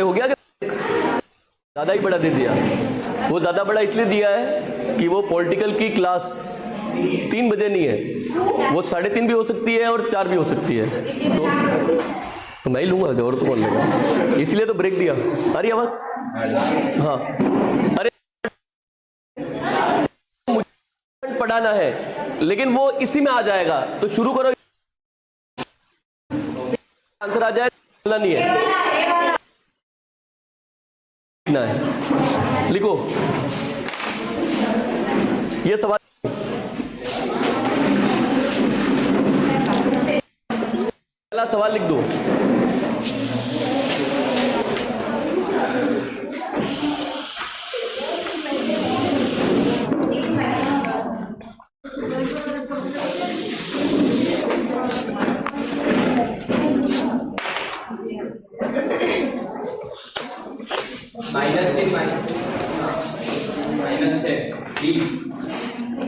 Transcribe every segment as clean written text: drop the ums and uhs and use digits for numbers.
अरे हो गया क्या? ज्यादा ही बड़ा दे दिया। वो ज्यादा बड़ा इसलिए दिया है कि वो पॉलिटिकल की क्लास 3 बजे नहीं है, वो 3:30 भी हो सकती है और 4 भी हो सकती है। तो मैं ही लूंगा और तो कौन लेगा, इसलिए तो ब्रेक दिया। अरे आवाज, हाँ। अरे मुझे पढ़ाना है लेकिन वो इसी में आ जाएगा, तो शुरू करो, आंसर आ जाए, नहीं है ना है। लिखो ये सवाल, पहला सवाल लिख दो।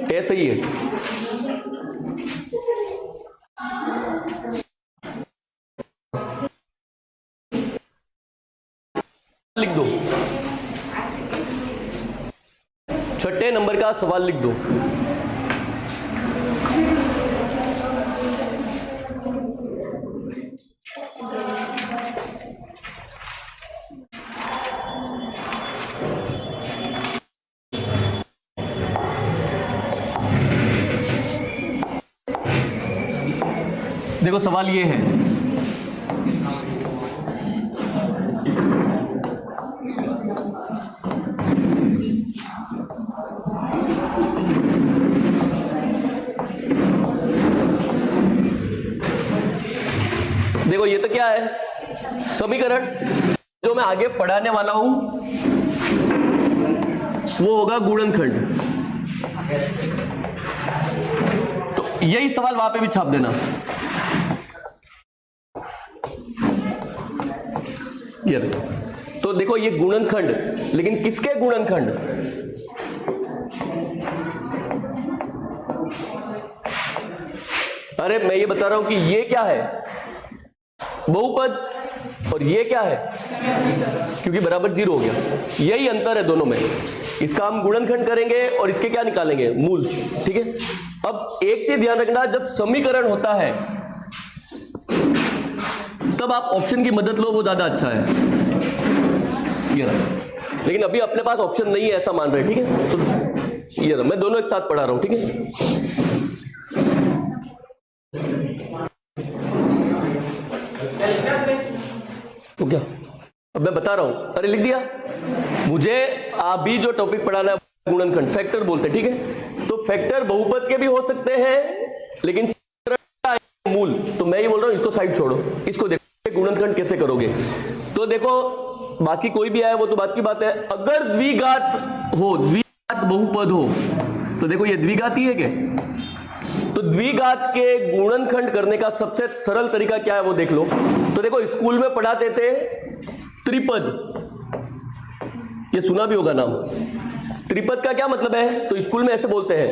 -6 सही है। लिख दो, 6 नंबर का सवाल लिख दो। देखो सवाल ये है, देखो ये तो क्या है, समीकरण। जो मैं आगे पढ़ाने वाला हूं वो होगा गुणनखंड। तो यही सवाल वहां पे भी छाप देना। तो देखो ये गुणनखंड, लेकिन किसके गुणनखंड? अरे मैं ये बता रहा हूं कि ये क्या है, बहुपद, और ये क्या है, क्योंकि बराबर 0 हो गया। यही अंतर है दोनों में। इसका हम गुणनखंड करेंगे और इसके क्या निकालेंगे, मूल। ठीक है। अब एक चीज ध्यान रखना, जब समीकरण होता है तब आप ऑप्शन की मदद लो, वो ज्यादा अच्छा है। ये रहा, लेकिन अभी अपने पास ऑप्शन नहीं है ऐसा मान रहे, ठीक है। तो ये रहा, मैं दोनों एक साथ पढ़ा रहा हूं, ठीक है। तो क्या अब मैं बता रहा हूं, अरे लिख दिया। मुझे अभी जो टॉपिक पढ़ाना है गुणनखंड, फैक्टर बोलते हैं, ठीक है। तो फैक्टर बहुपद के भी हो सकते हैं, लेकिन मूल, तो मैं ही बोल रहा हूं इसको साइड छोड़ो, इसको देखो गुणनखंड कैसे करोगे। तो देखो बाकी कोई भी आए वो तो बात की बात है। अगर द्विघात हो, द्विघात बहुपद हो, तो देखो ये द्विघाती है क्या, तो द्विघात के गुणनखंड करने का सबसे सरल तरीका क्या है वो देख लो। तो देखो स्कूल में पढ़ाते थे त्रिपद, ये सुना भी होगा नाम। त्रिपद का क्या मतलब है, तो स्कूल में ऐसे बोलते हैं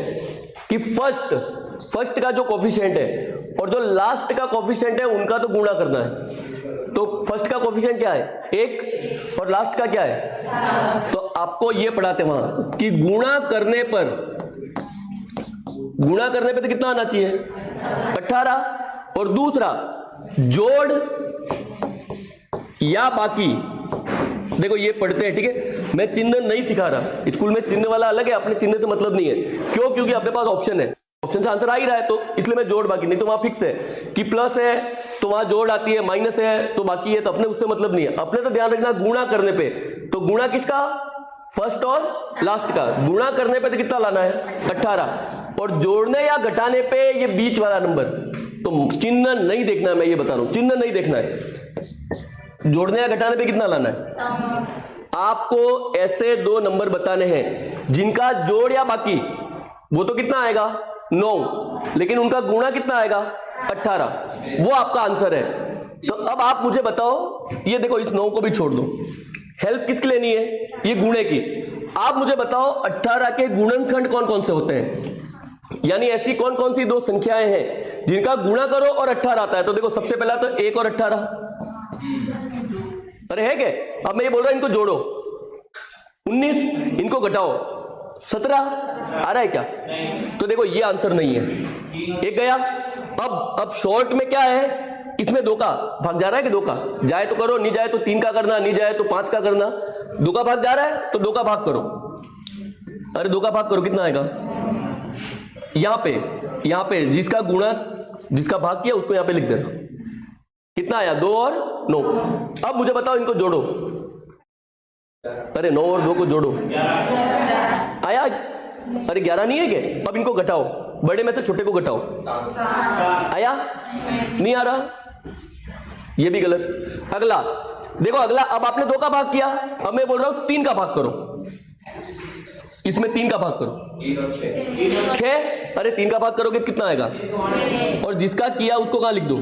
कि फर्स्ट का जो कोफिशिएंट है और जो लास्ट का कोफिशिएंट है उनका तो गुणा करना है। तो फर्स्ट का कोफिशिएंट क्या है, 1, और लास्ट का क्या है। तो आपको ये पढ़ाते वहां कि गुणा करने पर तो कितना आना चाहिए, 18। और दूसरा जोड़ या बाकी, देखो ये पढ़ते हैं, ठीक है। मैं चिन्ह नहीं सिखा रहा, स्कूल में चिन्ह वाला अलग है, अपने चिन्ह से मतलब नहीं है। क्यों, क्योंकि अपने पास ऑप्शन है, ऑप्शन से आंसर आ ही रहा है, तो इसलिए मैं जोड़ बाकी नहीं, तो वहां फिक्स है कि प्लस है तो वहां जोड़ आती है, माइनस है तो बाकी है, तो अपने उससे मतलब नहीं है। अपने तो ध्यान रखना गुणा करने पे, तो गुणा किसका, फर्स्ट और लास्ट का। गुणा करने पे तो कितना लाना है, 18, और जोड़ने या घटाने पे ये बीच वाला नंबर। तो चिन्ह नहीं देखना है, मैं ये बता रहा हूं, चिन्ह नहीं देखना है। जोड़ने या घटाने पे कितना लाना है, आपको ऐसे 2 नंबर बताने हैं जिनका जोड़ या बाकी वो तो कितना आएगा, 9, लेकिन उनका गुणा कितना आएगा, 18, वो आपका आंसर है। तो अब आप मुझे बताओ, ये देखो इस 9 को भी छोड़ दो, हेल्प किसकी लेनी है, ये गुणे की। आप मुझे बताओ 18 के गुणनखंड कौन कौन से होते हैं, यानी ऐसी कौन कौन सी 2 संख्याएं हैं जिनका गुणा करो और 18 आता है। तो देखो सबसे पहला तो 1 और 18, अरे है क्या, अब मैं ये बोल रहा हूं इनको जोड़ो, 19 इनको घटाओ 17 आ रहा है क्या? तो देखो ये आंसर नहीं है, एक गया। अब शॉर्ट में क्या है, इसमें 2 का भाग जा रहा है कि 2 का जाए तो करो, नहीं जाए तो 3 का करना, नहीं जाए तो 5 का करना। 2 का भाग जा रहा है तो 2 का भाग करो। अरे 2 का भाग करो, कितना आएगा? यहां पे जिसका गुणा, जिसका भाग किया उसको यहां पे लिख देना। कितना आया? 2 और 9। अब मुझे बताओ इनको जोड़ो। अरे 9 और 2 को जोड़ो, आया? अरे 11 नहीं है क्या? अब इनको घटाओ, बड़े में से छोटे को घटाओ, आया? नहीं आ रहा, ये भी गलत। अगला देखो, अगला अब आपने 2 का भाग किया, अब मैं बोल रहा हूं 3 का भाग करो, इसमें 3 का भाग करो, 6। अरे 3 का भाग करोगे कितना आएगा? और जिसका किया उसको कहां लिख दो?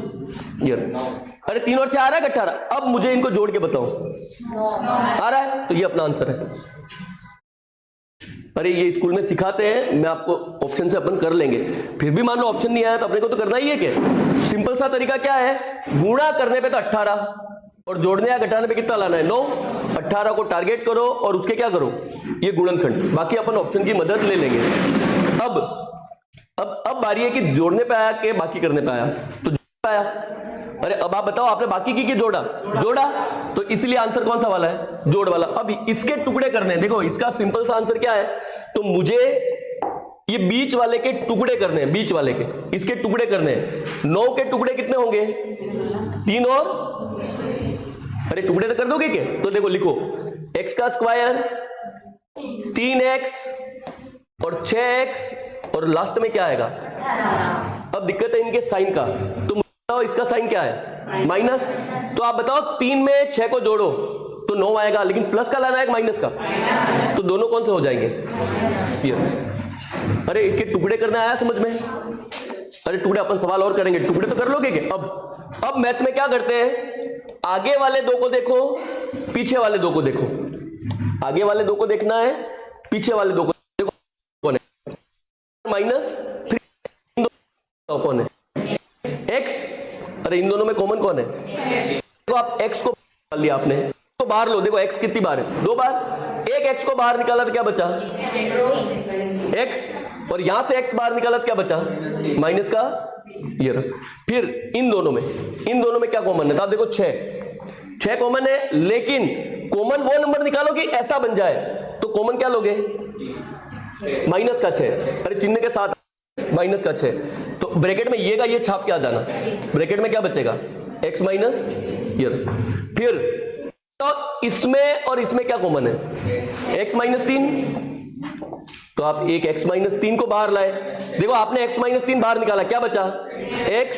अरे 3 और 6 आ रहा है 18। अब मुझे इनको जोड़ के बताओ, आ रहा है? तो ये अपना आंसर है। अरे ये स्कूल में सिखाते हैं, मैं आपको ऑप्शन से अपन कर लेंगे, फिर भी मान लो ऑप्शन नहीं आया तो अपने को तो करना ही है। क्या सिंपल सा तरीका क्या है, गुणा करने पे तो 18 और जोड़ने या घटाने पे कितना लाना है? 9। 18 को टारगेट करो और उसके क्या करो, ये गुणनखंड, बाकी अपन ऑप्शन की मदद ले लेंगे। अब बारी है कि जोड़ने पे आया कि बाकी करने पे आया? तो आया। अरे अब आप बताओ, आपने बाकी की जोड़ा, तो इसलिए आंसर कौन सा वाला है? जोड़ वाला। अब इसके टुकड़े करने हैं। देखो इसका सिंपल सा आंसर क्या है, तो मुझे ये बीच वाले के टुकड़े करने हैं, बीच वाले के, इसके टुकड़े करने हैं। 9 के टुकड़े कितने होंगे? 3 और, अरे टुकड़े तो कर दोगे क्या? तो देखो लिखो, x का स्क्वायर 3x और 6x और लास्ट में क्या आएगा? अब दिक्कत है इनके साइन का, तो बताओ इसका साइन क्या है? माइनस। तो आप बताओ 3 में 6 को जोड़ो तो 9 आएगा, लेकिन प्लस का लाना है माइनस का, तो दोनों कौन से हो जाएंगे? ये। अरे इसके टुकड़े करना आया समझ में? अरे टुकड़े अपन सवाल और करेंगे, टुकड़े तो कर लोगे क्या? अब मैथ में क्या करते हैं, आगे वाले 2 को देखो, पीछे वाले 2 को देखो। आगे वाले 2 को देखना है, पीछे वाले 2 को देखो, कौन है? -3 कौन है? x। अरे इन दोनों में कॉमन कौन है? देखो आप x को निकाल लिया आपने, तो बाहर लो। देखो x कितनी बार है? 2 बार। एक x को बाहर निकाला तो क्या बचा? x। और यहां से x बाहर निकाला तो क्या बचा? माइनस का ये। फिर इन दोनों में क्या कॉमन है? तो आप देखो 6 कॉमन है, लेकिन कॉमन वो नंबर निकालो कि ऐसा बन जाए, तो कॉमन क्या लोगे? माइनस का 6। अरे चिन्ह के साथ माइनस का 6, तो ब्रैकेट में ये का ये छाप के आ जाना। ब्रैकेट में क्या बचेगा? x माइनस ये। फिर तो इसमें और इसमें क्या कॉमन है? x minus 3। तो आप एक x माइनस 3 को बाहर लाए। देखो आपने x माइनस 3 बाहर निकाला, क्या बचा? x।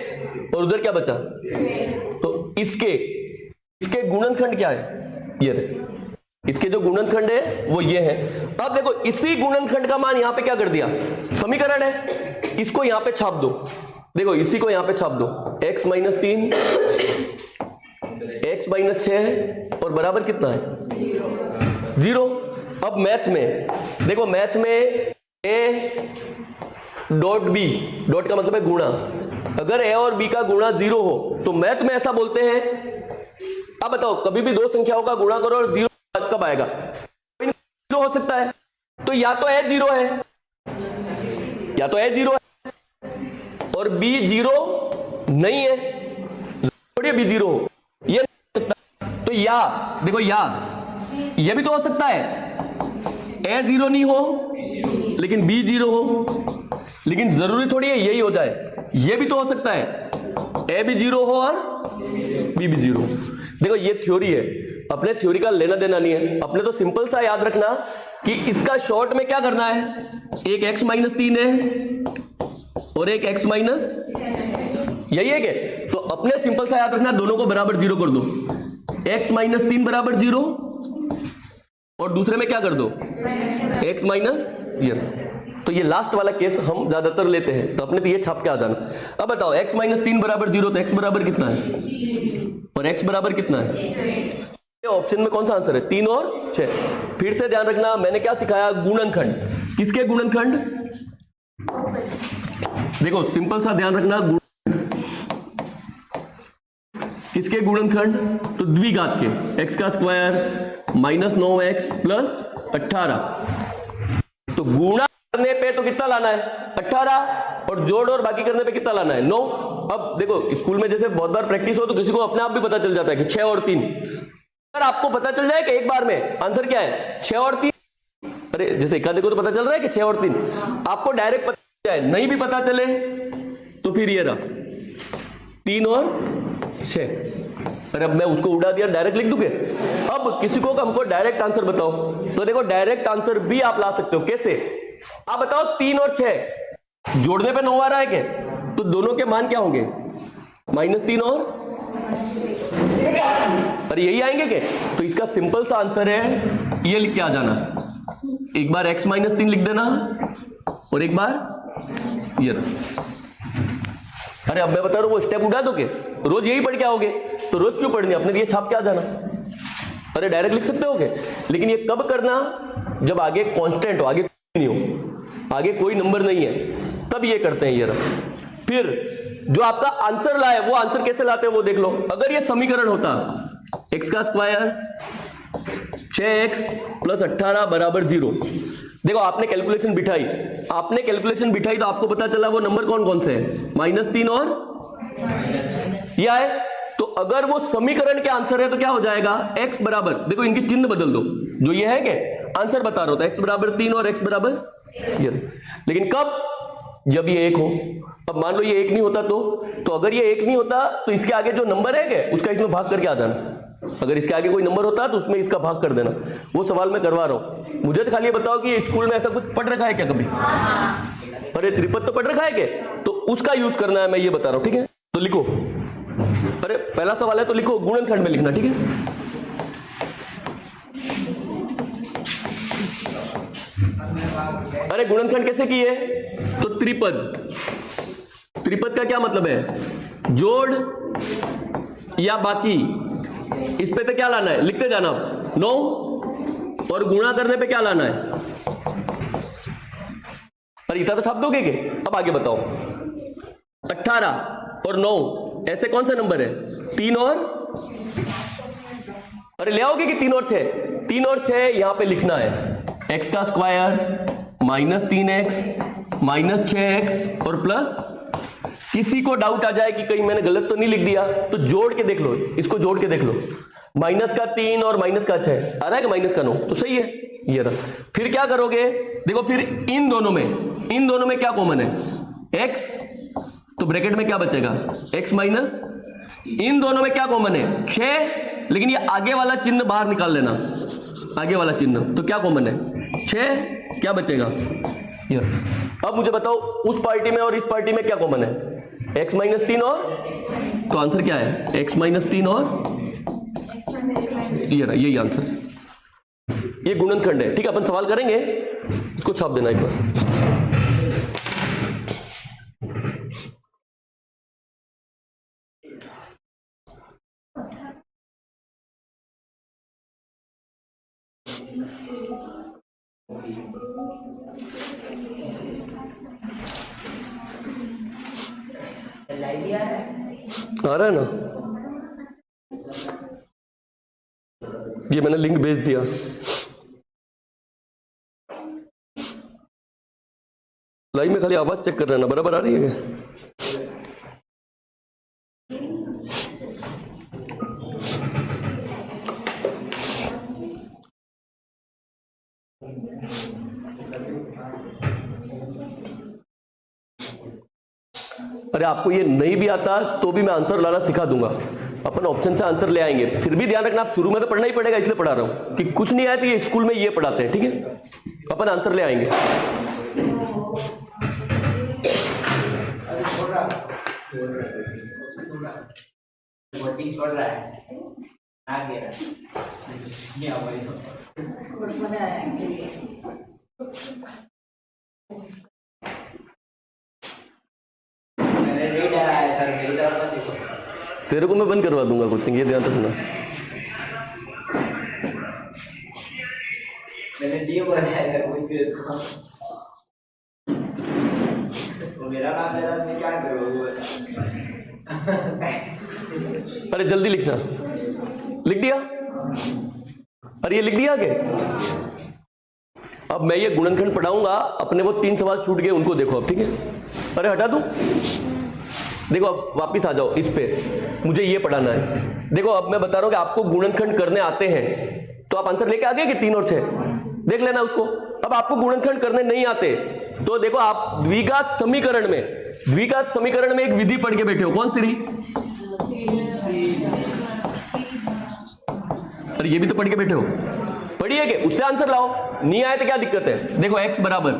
और उधर क्या बचा? तो इसके गुणनखंड क्या है? ये इसके जो गुणनखंड है वो ये है। अब देखो इसी गुणनखंड का मान यहां पे क्या कर दिया? समीकरण है, इसको यहां पे छाप दो। देखो इसी को यहां पे छाप दो, x माइनस 3 x माइनस 6 और बराबर कितना है? 0। अब मैथ में देखो, मैथ में a डॉट b, डॉट का मतलब है गुणा। अगर a और b का गुणा 0 हो तो मैथ में ऐसा बोलते हैं। अब बताओ, कभी भी 2 संख्याओं का गुणा करो और 0 कब आएगा? 0 हो सकता है, तो या तो a 0 है, या तो a 0 है और b 0 नहीं है, थोड़ी b 0 हो, ये नहीं हो सकता। तो या देखो, या ये भी तो हो सकता है, a 0 नहीं हो लेकिन b 0 हो, लेकिन जरूरी थोड़ी है यही हो जाए, ये भी तो हो सकता है, a भी 0 हो और b भी 0। देखो ये थ्योरी है, अपने थ्योरी का लेना देना नहीं है। अपने तो सिंपल सा याद रखना कि इसका शॉर्ट में क्या करना है, एक x माइनस 3 है और एक x माइनस, यही है क्या? तो अपने सिंपल सा याद रखना, दोनों को बराबर 0 कर दो, x माइनस 3 बराबर 0 और दूसरे में क्या कर दो, x माइनस ये। तो ये लास्ट वाला केस हम ज्यादातर लेते हैं, तो अपने तो ये छाप के आ जाना। अब बताओ x माइनस 3 बराबर 0, तो x बराबर कितना है और x बराबर कितना है? ऑप्शन में कौन सा आंसर है? 3 और 6। फिर से ध्यान रखना, मैंने क्या सिखाया? गुणनखंड। किसके गुणनखंड? देखो सिंपल सा ध्यान रखना, किसके गुणनखंड? तो द्विघात के, x का स्क्वायर माइनस 9x प्लस 18। तो गुणा करने पे तो कितना लाना है? 18, और जोड़ और बाकी करने पे कितना लाना है? 9। अब देखो स्कूल में जैसे बहुत बार प्रैक्टिस हो तो किसी को अपने आप भी पता चल जाता है कि 6 और 3। अगर आपको पता चल जाए कि एक बार में आंसर क्या है 6 और 3, अरे जैसे इक्का देखो तो पता चल रहा है कि 6 और 3, आपको डायरेक्ट पता चल जाए, नहीं भी पता चले तो फिर ये रहा 3 और 6। अरे अब मैं उसको उड़ा दिया, डायरेक्ट लिख दूंगे। अब किसी को हमको डायरेक्ट आंसर बताओ, तो देखो डायरेक्ट आंसर भी आप ला सकते हो। कैसे? आप बताओ 3 और 6 जोड़ने पे 9 आ रहा है क्या? तो दोनों के मान क्या होंगे? -3 और, अरे यही आएंगे क्या? तो इसका सिंपल सा आंसर है, ये लिख के आ जाना, एक बार x - 3 लिख देना और एक बार ये। अरे अब मैं बता रहा हूं वो स्टेप उड़ा दोगे, रोज यही पढ़ के आओगे तो रोज क्यों पढ़नी, अपने लिए छाप के आ जाना। अरे डायरेक्ट लिख सकते होगे, लेकिन ये कब करना? जब आगे कांस्टेंट हो, आगे नहीं हो, आगे कोई नंबर नहीं है, तब ये करते हैं ये रहा। फिर जो आपका आंसर लाए वो आंसर कैसे लाते हैं वो देख लो। अगर ये समीकरण होता x का स्क्वायर 6x प्लस 18 बराबर 0, देखो आपने कैलकुलेशन बिठाई, तो आपको पता चला वो नंबर कौन कौन से है, -3 और ये आए। तो अगर वो समीकरण के आंसर है तो क्या हो जाएगा? x बराबर, देखो इनकी चिन्ह बदल दो, जो ये है क्या आंसर बता रहा होता है x बराबर 3 और x बराबर ये। लेकिन कब? जब ये 1 हो। अब मान लो ये 1 नहीं होता तो अगर ये 1 नहीं होता तो इसके आगे जो नंबर है क्या उसका इसमें भाग करके आ जाना। अगर इसके आगे कोई नंबर होता तो उसमें इसका भाग कर देना। वो सवाल मैं करवा रहा हूं, मुझे तो खाली ये बताओ कि स्कूल में ऐसा कुछ पढ़ रखा है क्या कभी? अरे त्रिपद तो पढ़ रखा है क्या? तो उसका यूज करना है, मैं ये बता रहा हूं, ठीक है? तो लिखो, अरे पहला सवाल है तो लिखो, गुणनखंड में लिखना, ठीक है? अरे गुणनखंड कैसे किए? तो त्रिपद का क्या मतलब है? जोड़ या बाकी। इस पे तो क्या लाना है, लिखते जाना 9, और गुणा करने पे क्या लाना है? अरे इतना तो छाप दोगे के? अब आगे बताओ, 18 और 9 ऐसे कौन सा नंबर है? 3 और, अरे ले आओगे कि 3 और 6? 3 और 6 यहां पे लिखना है, x का स्क्वायर -3x माइनस 6x और प्लस, किसी को डाउट आ जाए कि कहीं मैंने गलत तो नहीं लिख दिया तो जोड़ के देख लो, इसको जोड़ के देख लो, माइनस का 3 और माइनस का 6 आ रहा है कि माइनस का 9, तो सही है ये रहा। फिर क्या करोगे? देखो फिर इन दोनों में क्या कॉमन है? x, तो ब्रैकेट में क्या बचेगा? x माइनस, इन दोनों में क्या कॉमन है? 6, लेकिन ये आगे वाला चिन्ह बाहर निकाल लेना, आगे वाला चिन्ह, तो क्या कॉमन है? 6, क्या बचेगा? ये। अब मुझे बताओ उस पार्टी में और इस पार्टी में क्या कॉमन है? x - 3 और, तो आंसर क्या है? x - 3 और ये रहा, यही आंसर। ये गुणनखंड है, ठीक है? अपन सवाल करेंगे, इसको छाप देना एक बार। आ रहा है ना? ये मैंने लिंक भेज दिया। लाइव में खाली आवाज चेक कर रहे हैं ना, बराबर आ रही है? अरे आपको ये नहीं भी आता तो भी मैं आंसर लाना सिखा दूंगा, अपन ऑप्शन से आंसर ले आएंगे। फिर भी ध्यान रखना, आप शुरू में तो पढ़ना ही पड़ेगा, इसलिए पढ़ा रहा हूं कि कुछ नहीं आया तो ये स्कूल में ये पढ़ाते हैं, ठीक है? अपन आंसर ले आएंगे। तेरे को मैं बंद करवा दूंगा कोचिंग, ये ध्यान रखना। मैंने दिए बताया मेरा नाम मैं क्या करूँ? अरे जल्दी लिखना, लिख दिया? अरे ये लिख दिया क्या? अब मैं ये गुणनखंड पढ़ाऊंगा, अपने वो 3 सवाल छूट गए उनको देखो अब, ठीक है? अरे हटा दूं? देखो अब वापिस आ जाओ इस पे, मुझे ये पढ़ाना है। देखो अब मैं बता रहा हूं कि आपको गुणनखंड करने आते हैं, तो आप आंसर लेके आ गए कि 3 और 6 देख लेना उसको। अब आपको गुणनखंड करने नहीं आते तो देखो आप द्विघात समीकरण में एक विधि पढ़ के बैठे हो, कौन सी रही? अरे ये भी तो पढ़ के बैठे हो, पढ़िए कि उससे आंसर लाओ। नहीं आए तो क्या दिक्कत है? देखो x बराबर,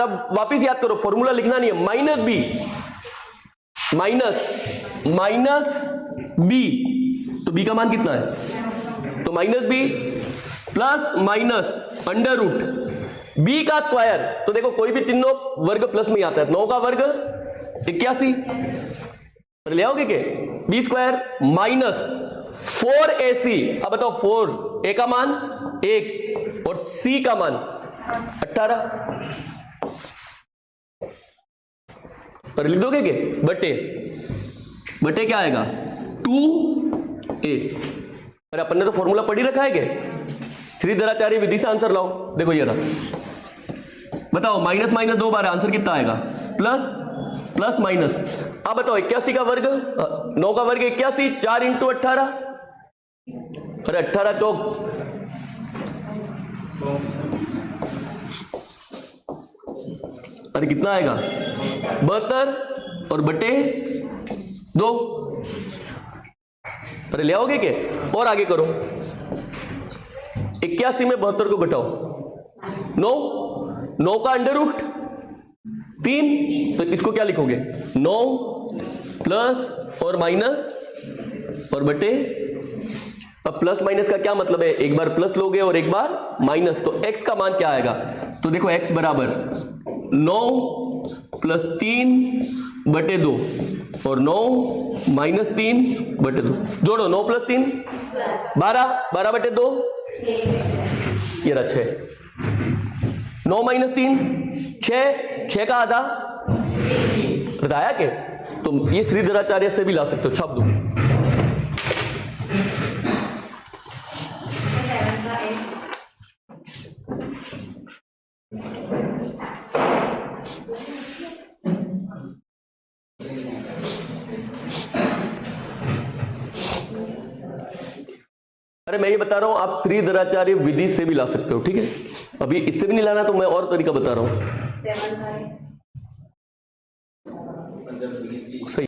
अब वापिस याद करो, फॉर्मूला लिखना नहीं है, माइनस बी, तो b का मान कितना है? तो minus B plus minus under root B का स्क्वायर। तो देखो कोई भी चिन्ह वर्ग प्लस में आता है, 9 का वर्ग 81, ले आओगे के बी स्क्वायर माइनस 4ac। अब बताओ 4 a का मान 1 और c का मान 18, और लिख दोगे के बटे क्या आएगा? 2a। अरे अपन ने तो फॉर्मूला पढ़ ही रखा है के, श्रीधराचार्य विधि से आंसर लाओ। देखो ये रहा, बताओ माइनस 2 बार आंसर कितना आएगा? Plus minus. अब बताओ 81 का वर्ग, 9 का वर्ग 81, 4 इंटू 18, अरे 18 चौक, अरे कितना आएगा? 72 और बटे 2। अरे ले आओगे के? और आगे करो, 81 में 72 को घटाओ, 9 का अंडर रूट 3, तो इसको क्या लिखोगे? 9 प्लस और माइनस और बटे। अब प्लस माइनस का क्या मतलब है? एक बार प्लस लोगे और एक बार माइनस, तो x का मान क्या आएगा? तो देखो x बराबर 9 प्लस 3 बटे 2 और 9 माइनस 3 बटे 2, जोड़ो 9 प्लस 3 12 बटे 2, ये रहा 6, 9 माइनस 3 6 का आधा, बताया के? तो ये श्रीधराचार्य से भी ला सकते हो, छाप दो। अरे मैं ये बता रहा हूं, आप श्रीधराचार्य विधि से भी ला सकते हो, ठीक है? अभी इससे भी नहीं लाना तो मैं और तरीका बता रहा हूं। सही।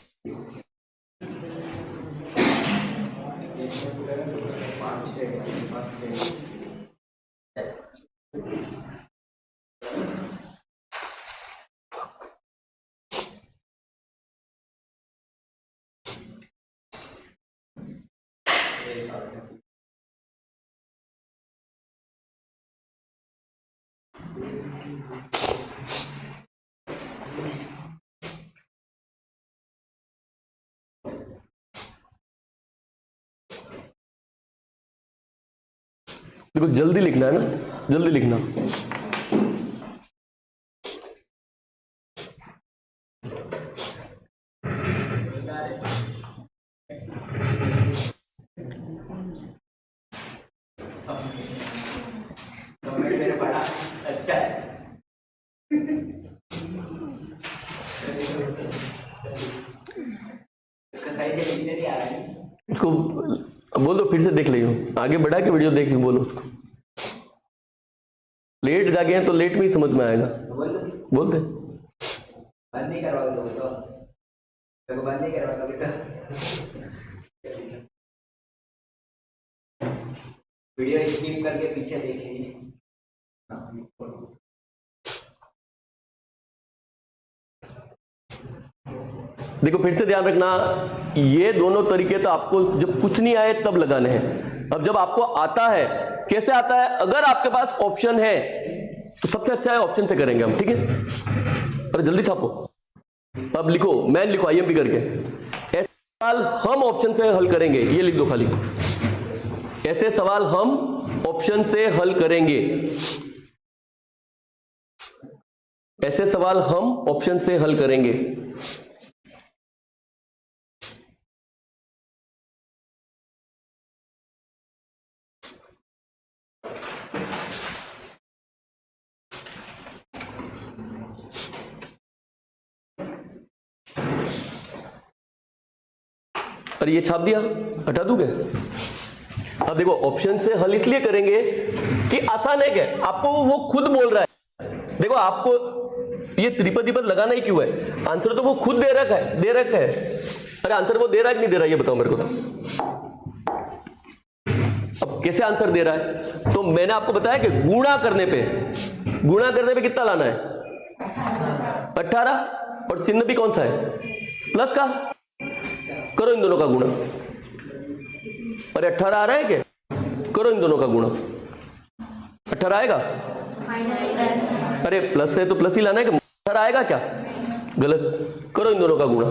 देखो जल्दी लिखना है ना, जल्दी लिखना। उसको बोल दो फिर से देख लियो, आगे बढ़ा के वीडियो देख लियो, बोलो उसको। लेट जागे हैं तो लेट में ही समझ में आएगा, बोल दे। बंद नहीं करवा दो तो बंद नहीं करवा दो बेटा, वीडियो स्किप करके पीछे देखिए। देखो फिर से ध्यान रखना, ये दोनों तरीके तो आपको जब कुछ नहीं आए तब लगाने हैं। अब जब आपको आता है, कैसे आता है? अगर आपके पास ऑप्शन है तो सबसे अच्छा है ऑप्शन से करेंगे हम, ठीक है? अरे जल्दी छापो, अब लिखो, मैन लिखो आईएमपी करके। ऐसे सवाल हम ऑप्शन से हल करेंगे, ये लिख दो खाली, ऐसे सवाल हम ऑप्शन से हल करेंगे, ऐसे सवाल हम ऑप्शन से हल करेंगे। अरे ये छाप दिया, हटा दूंगे। अब देखो ऑप्शन से हल इसलिए करेंगे कि आसान है, क्या आपको वो खुद बोल रहा है। देखो आपको ये त्रिपदी पद लगाना ही क्यों है, आंसर तो वो खुद दे रखा है। अरे आंसर वो दे रहा है कि नहीं दे रहा, ये बताओ मेरे को तो। अब कैसे आंसर दे रहा है, तो मैंने आपको बताया कि गुणा करने पे कितना लाना है, 18, और चिन्ह भी कौन सा है, प्लस का। करो इन दोनों का गुणा। अरे 18 आ रहा है क्या, करो इन दोनों का गुणा। 18 आएगा, अरे प्लस है तो प्लस ही लाना है कि 18 आएगा क्या, गलत। करो इन दोनों का गुणा,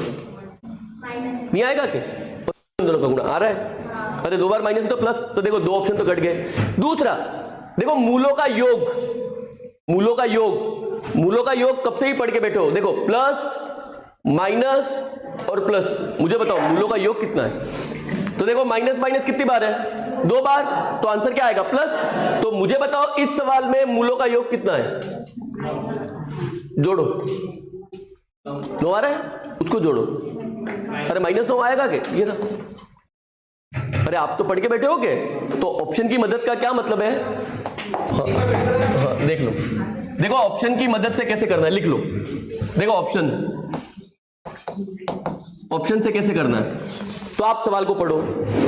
नहीं आएगा क्या, इन दोनों का गुणा आ रहा है। अरे 2 बार माइनस तो प्लस, तो देखो 2 ऑप्शन तो कट गए। दूसरा देखो मूलों का योग कब से ही पढ़ के बैठे हो। देखो प्लस माइनस और प्लस, मुझे बताओ मूलों का योग कितना है। तो देखो माइनस माइनस कितनी बार है, 2 बार, तो आंसर क्या आएगा, प्लस। तो मुझे बताओ इस सवाल में मूलों का योग कितना है, जोड़ो। 9 आ रहा है, उसको जोड़ो। अरे -9 आएगा क्या, ये ना। अरे आप तो पढ़ के बैठे हो के, तो ऑप्शन की मदद का क्या मतलब है। हाँ, देख लो, देखो ऑप्शन की मदद से कैसे करना है, लिख लो। देखो ऑप्शन से कैसे करना है, तो आप सवाल को पढ़ो।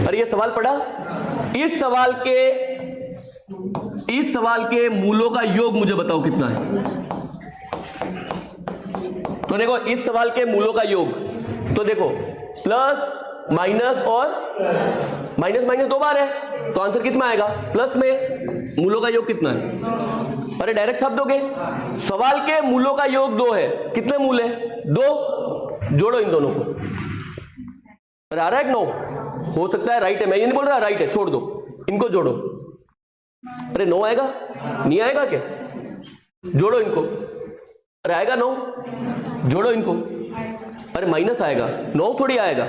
अरे ये सवाल पढ़ा, इस सवाल के मूलों का योग मुझे बताओ कितना है। तो देखो इस सवाल के मूलों का योग, तो देखो प्लस माइनस और माइनस माइनस 2 बार है, तो आंसर कितना आएगा, प्लस में। मूलों का योग कितना है, अरे डायरेक्ट शब्द दोगे। सवाल के मूलों का योग 2 है, कितने मूल है, 2, जोड़ो इन दोनों को। अरे आ रहा है 9, हो सकता है राइट है, मैं ये नहीं बोल रहा राइट है, छोड़ दो, इनको जोड़ो। अरे 9 आएगा, नहीं आएगा क्या, जोड़ो इनको। अरे आएगा 9, जोड़ो इनको। अरे माइनस आएगा, 9 थोड़ी आएगा।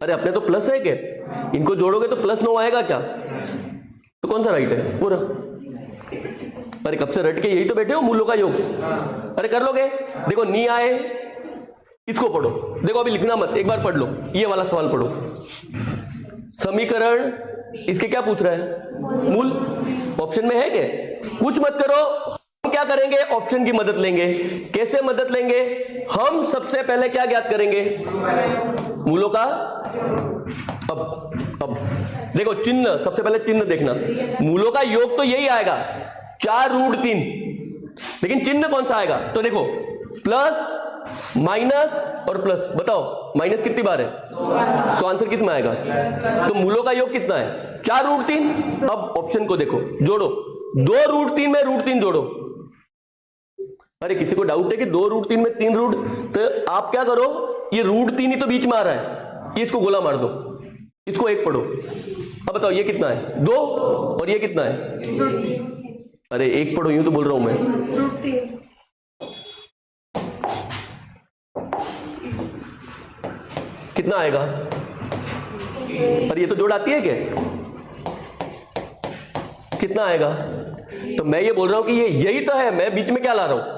अरे अपने तो प्लस है क्या, इनको जोड़ोगे तो प्लस 9 आएगा क्या, तो कौन सा राइट है पूरा। अरे कब से रट के यही तो बैठे हो, मूलों का योग। अरे कर लोगे। देखो नहीं आए, इसको पढ़ो। देखो अभी लिखना मत, एक बार पढ़ लो, ये वाला सवाल पढ़ो। समीकरण इसके क्या पूछ रहा है, मूल। ऑप्शन में है क्या, कुछ मत करो, हम क्या करेंगे, ऑप्शन की मदद लेंगे। कैसे मदद लेंगे, हम सबसे पहले क्या ज्ञात करेंगे, मूलों का। अब देखो चिन्ह, सबसे पहले चिन्ह देखना। मूलों का योग तो यही आएगा, 4√3, लेकिन चिन्ह कौन सा आएगा, तो देखो प्लस माइनस और प्लस। बताओ माइनस कितनी बार है, तो आंसर कितना आएगा, तो मूलों का योग कितना है, 4√3। अब ऑप्शन को देखो, जोड़ो 2√3 में √3 जोड़ो। अरे किसी को डाउट है कि 2√3 में 3 रूट, तो आप क्या करो, ये √3 ही तो बीच में आ रहा है, ये इसको गोला मार दो, इसको 1 पढ़ो। अब बताओ ये कितना है, 2, और ये कितना है, अरे 1 पढ़ो, यूं तो बोल रहा हूं मैं। कितना आएगा, अरे ये तो जोड़ आती है क्या, कितना आएगा। तो मैं ये बोल रहा हूं कि ये यही तो है, मैं बीच में क्या ला रहा हूं,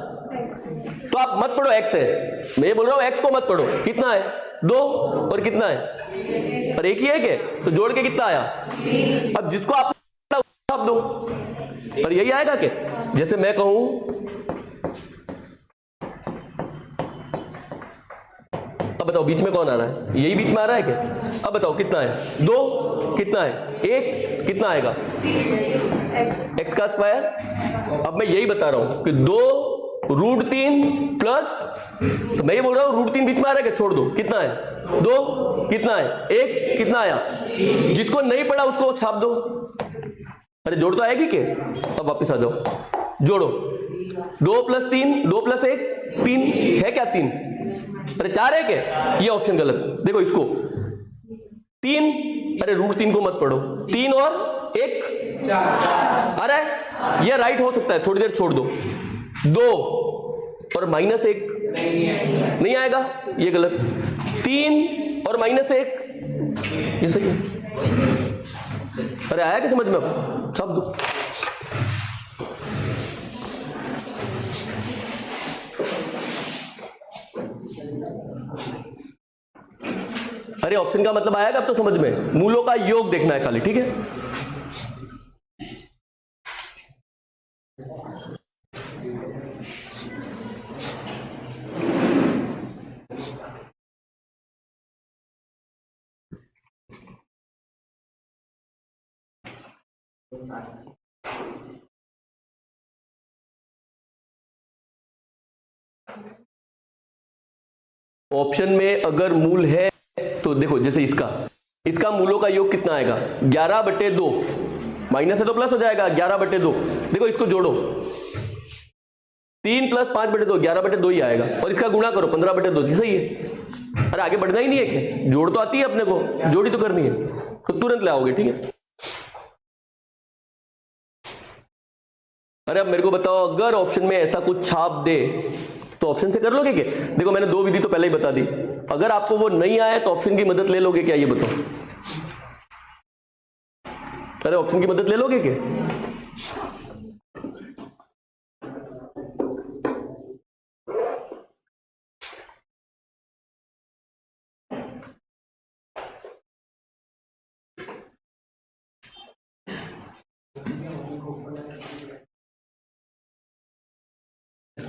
तो आप मत पढ़ो x है, मैं ये बोल रहा हूं x को मत पढ़ो। कितना है, 2, और कितना है, और 1 ही है क्या, तो जोड़ के कितना आया। अब जिसको आप दो, और यही आएगा क्या, जैसे मैं कहूं अब बताओ बीच में कौन आ रहा है, यही बीच में आ रहा है क्या। अब बताओ कितना है, 2, कितना है 1, कितना आएगा, x का स्क्वायर। अब मैं यही बता रहा हूं कि 2√3 प्लस, तो मैं ये बोल रहा हूं √3 बीच में आ रहा है क्या, छोड़ दो। कितना है, 2, कितना है 1, कितना आया। जिसको नहीं पढ़ा उसको छाप दो। अरे जोड़ तो आएगी क्या, अब वापस आ जाओ, जोड़ो 2 + 3, 2 + 1 3 है क्या, 3। अरे 4 है क्या, ये ऑप्शन गलत। देखो इसको 3, अरे √3 को मत पढ़ो, 3 और 1 अरे ये राइट हो सकता है, थोड़ी देर छोड़ दो। 2 और -1 नहीं आएगा, ये गलत। 3 और -1 ये सही है। अरे आया क्या समझ में, अब सब दो। अरे ऑप्शन का मतलब आएगा अब तो समझ में, मूलों का योग देखना है खाली, ठीक है। ऑप्शन में अगर मूल है तो देखो, जैसे इसका मूलों का योग कितना आएगा, 11/2, माइनस है तो प्लस हो जाएगा, 11/2। देखो इसको जोड़ो, 3 + 5/2, 11/2 ही आएगा, और इसका गुणा करो 15/2, सही है। अरे आगे बढ़ना ही नहीं है क्या, जोड़ तो आती है अपने को, जोड़ी तो करनी है, तो तुरंत ले आओगे, ठीक है। अरे अब मेरे को बताओ, अगर ऑप्शन में ऐसा कुछ छाप दे तो ऑप्शन से कर लोगे क्या? देखो मैंने 2 विधि तो पहले ही बता दी, अगर आपको वो नहीं आया तो ऑप्शन की मदद ले लोगे क्या, ये बताओ। अरे ऑप्शन की मदद ले लोगे क्या?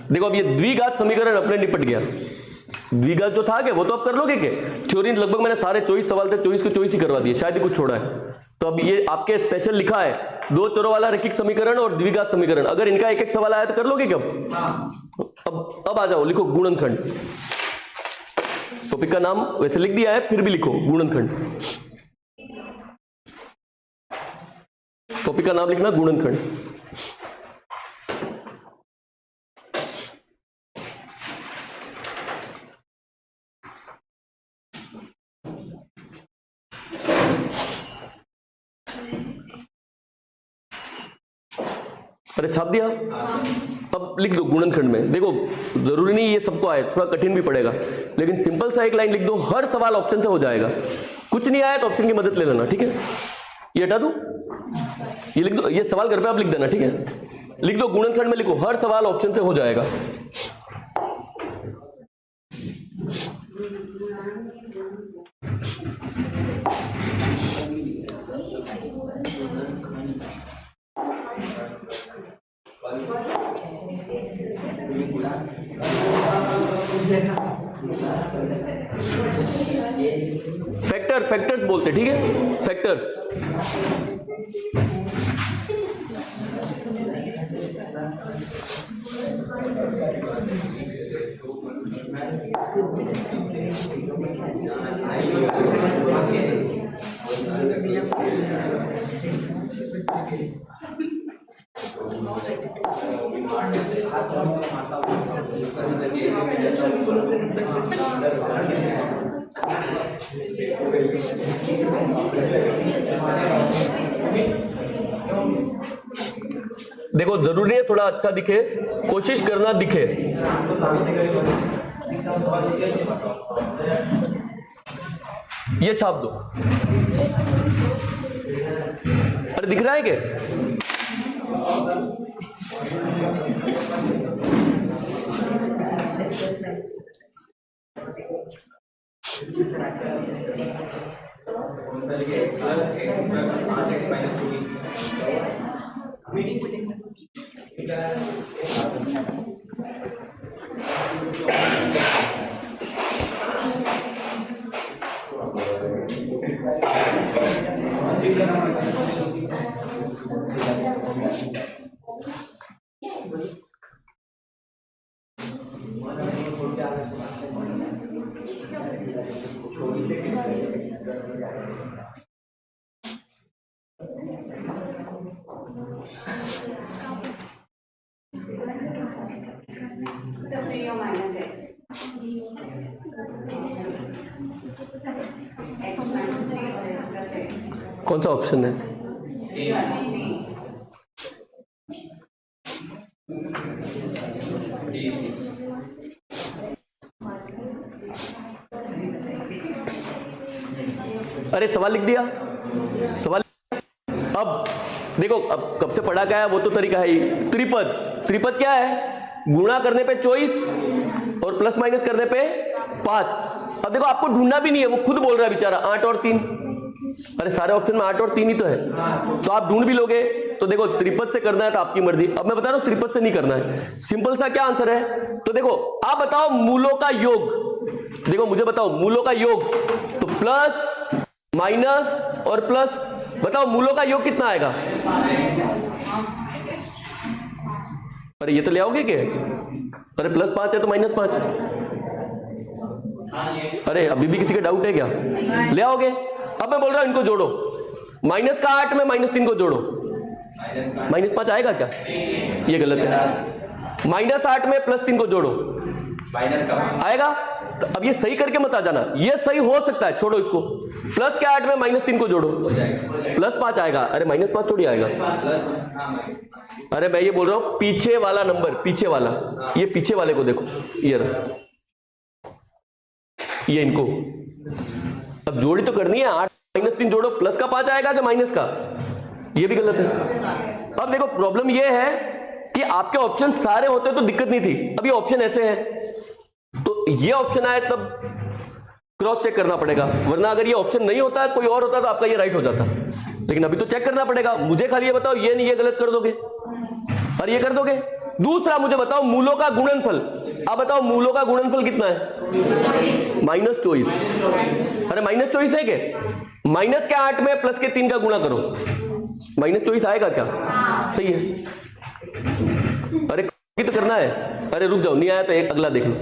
देखो अब ये द्विघात समीकरण अपने निपट गया, द्विघात जो था क्या वो तो अब कर लोगे क्या? थ्योरी लगभग मैंने सारे 24 सवाल थे, 24 के 24 ही करवा दिए, शायद ही कुछ छोड़ा है। तो अब ये आपके स्पेशल लिखा है 2 चरों वाला रैखिक समीकरण और द्विघात समीकरण, अगर इनका एक एक सवाल आया तो कर लोगे क्या? अब आ जाओ, लिखो गुणनखंड। टॉपिक का नाम वैसे लिख दिया है, फिर भी लिखो गुणनखंड। टॉपिक का नाम लिखना गुणनखंड। अरे छाप दिया, अब लिख दो गुणनखंड में। देखो जरूरी नहीं ये सबको आए, थोड़ा कठिन भी पड़ेगा, लेकिन सिंपल सा एक लाइन लिख दो, हर सवाल ऑप्शन से हो जाएगा। कुछ नहीं आया तो ऑप्शन की मदद ले लेना, ठीक है। ये हटा दो, ये लिख दो, ये सवाल घर पे आप लिख देना, ठीक है। लिख दो गुणनखंड में, लिखो हर सवाल ऑप्शन से हो जाएगा। फैक्टर्स बोलते, ठीक है, फैक्टर्स। देखो जरूरी है थोड़ा अच्छा दिखे, कोशिश करना दिखे। ये छाप दो। अरे दिख रहा है क्या? कौन सा ऑप्शन है? अरे सवाल लिख दिया, सवाल। अब देखो, अब कब से पढ़ा गया है वो तो तरीका है ही। त्रिपद क्या है? गुणा करने पे 24 और प्लस माइनस करने पे 5। अब देखो आपको ढूंढना भी नहीं है, वो खुद बोल रहा है बेचारा 8 और 3। अरे सारे ऑप्शन में 8 और 3 ही तो है, तो आप ढूंढ भी लोगे। तो देखो त्रिपद से करना है तो आपकी मर्जी। अब मैं बता रहा हूं त्रिपद से नहीं करना है, सिंपल सा क्या आंसर है। तो देखो आप बताओ मूलों का योग, देखो मुझे बताओ मूलों का योग, तो प्लस माइनस और प्लस, बताओ मूलों का योग कितना आएगा। अरे ये तो ले आओगे क्या? अरे +5 है तो -5। अरे अभी भी किसी का डाउट है क्या? ले आओगे। अब मैं बोल रहा हूं इनको जोड़ो, -8 में -3 को जोड़ो, -5 आएगा क्या? ये गलत है। -8 में +3 को जोड़ो, माइनस का आएगा। तो अब ये सही करके मत आ जाना, ये सही हो सकता है, छोड़ो इसको। +8 में -3 को जोड़ो, +5 आएगा। अरे -5 थोड़ी आएगा। अरे मैं ये बोल रहा हूं पीछे वाला नंबर, पीछे वाला, ये पीछे वाले को देखो, ये इनको अब जोड़ी तो करनी है। 8 -3 जोड़ो, प्लस का 5 आएगा कि माइनस का? ये भी गलत है। अब देखो प्रॉब्लम ये है कि आपके ऑप्शन सारे होते तो दिक्कत नहीं थी, अब ये ऑप्शन ऐसे हैं, तो ये ऑप्शन आए तब क्रॉस चेक करना पड़ेगा, वरना अगर ये ऑप्शन नहीं होता है कोई और होता तो आपका ये राइट हो जाता। लेकिन अभी तो चेक करना पड़ेगा। मुझे खाली ये बताओ ये नहीं ये गलत कर दोगे और ये कर दोगे। दूसरा मुझे बताओ मूलों का गुणनफल। अब बताओ मूलों का गुणनफल कितना है? -24। अरे -24 है क्या? -8 में +3 का गुणा करो, -24 आएगा क्या? सही है। अरे तो करना है। अरे रुक जाओ, नहीं आया तो एक अगला देख लो,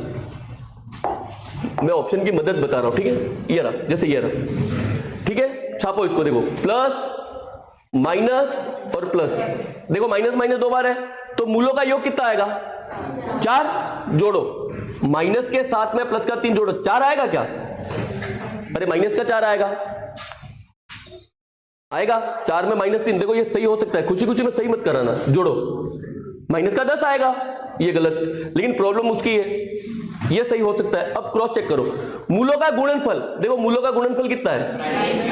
मैं ऑप्शन की मदद बता रहा हूं, ठीक है। ये रहा, जैसे ये रहा, ठीक है। छापो इसको, देखो प्लस माइनस और प्लस, देखो माइनस माइनस 2 बार है, तो मूलों का योग कितना आएगा? 4। जोड़ो, माइनस के साथ में प्लस का 3 जोड़ो, 4 आएगा क्या? अरे माइनस का 4 आएगा, आएगा 4 में -3। देखो ये सही हो सकता है, खुशी खुशी में सही मत कराना। जोड़ो, माइनस का 10 आएगा, ये गलत। लेकिन प्रॉब्लम उसकी है, ये सही हो सकता है। अब क्रॉस चेक करो, मूलों का गुणनफल, देखो मूलों का गुणनफल कितना है?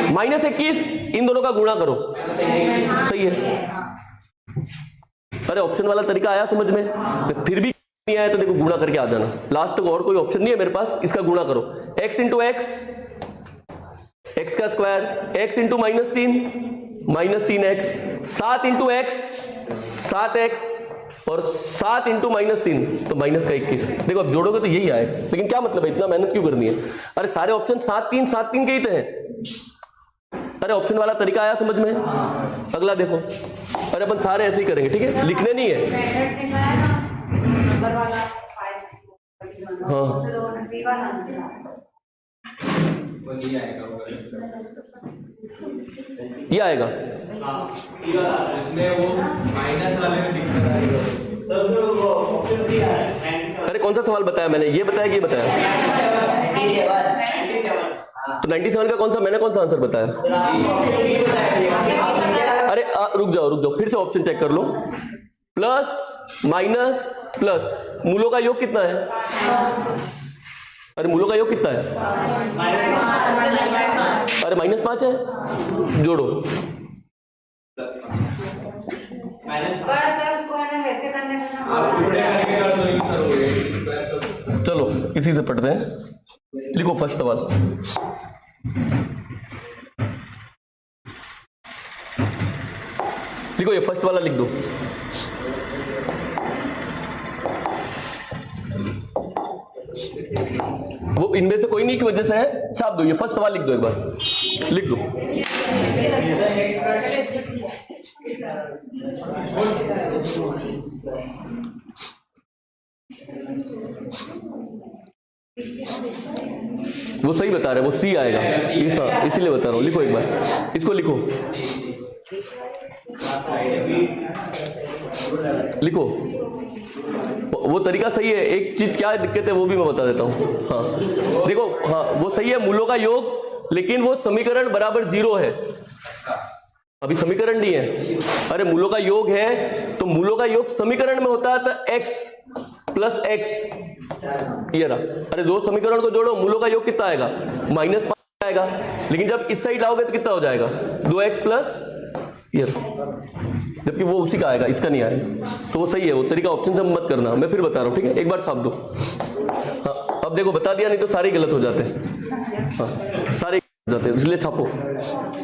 -21। इन दोनों का गुणा करो, सही है। अरे ऑप्शन वाला तरीका आया समझ में? फिर भी नहीं आया तो देखो गुणा करके आ जाना, लास्ट तक और कोई ऑप्शन नहीं है मेरे पास, इसका गुणा करो। x इंटू एक्स, x का square, x into -3, -3x, 7 into x, 7x, और 7 इंटू -3 तो -21। देखो अब जोड़ोगे तो यही आए, लेकिन क्या मतलब है इतना मेहनत क्यों करनी है? अरे सारे ऑप्शन 7 3 7 3 के ही तो हैं। अरे ऑप्शन वाला तरीका आया समझ में? अगला देखो। अरे अपन सारे ऐसे ही करेंगे, ठीक है, लिखने नहीं है। हाँ ये आएगा। इसमें वो माइनस वाले में दिक्कत आएगी। अरे कौन सा सवाल बताया मैंने? ये बताया कि ये बताया? तो 97 का कौन सा, मैंने कौन सा आंसर बताया? अरे रुक जाओ, फिर से ऑप्शन चेक कर लो। प्लस माइनस प्लस, मूलों का योग कितना है? अरे मूलों का योग कितना है? अरे -5 है, जोड़ो। चलो इसी से पढ़ते हैं। लिखो फर्स्ट सवाल। लिखो, ये फर्स्ट वाला लिख दो। वो इनमें से कोई नहीं की वजह से है, छाप दो। ये फर्स्ट सवाल लिख दो, एक बार लिख दो। वो सही बता रहे, वो सी आएगा, इसीलिए बता रहा हूं। लिखो एक बार, इसको लिखो, लिखो। वो तरीका सही है। एक चीज क्या दिक्कत है वो भी मैं बता देता हूं। हाँ देखो, हाँ वो सही है, मूलों का योग, लेकिन वो समीकरण बराबर 0 है। अभी समीकरण नहीं है। अरे मूलों का योग है तो मूलों का योग समीकरण में होता है तो x प्लस x, ये रहा। अरे दो समीकरण को जोड़ो, मूलों का योग कितना आएगा? -5 आएगा। लेकिन जब इस साइड लाओगे तो कितना हो जाएगा? 2x प्लस, ये जबकि वो उसी का आएगा, इसका नहीं आएगा। तो वो सही है, वो तरीका ऑप्शन से मत करना, मैं फिर बता रहा हूँ, ठीक है? एक बार छाप दो। हाँ अब देखो बता दिया, नहीं तो सारे गलत हो जाते हैं। हाँ सारे हो जाते हैं, इसलिए छापो।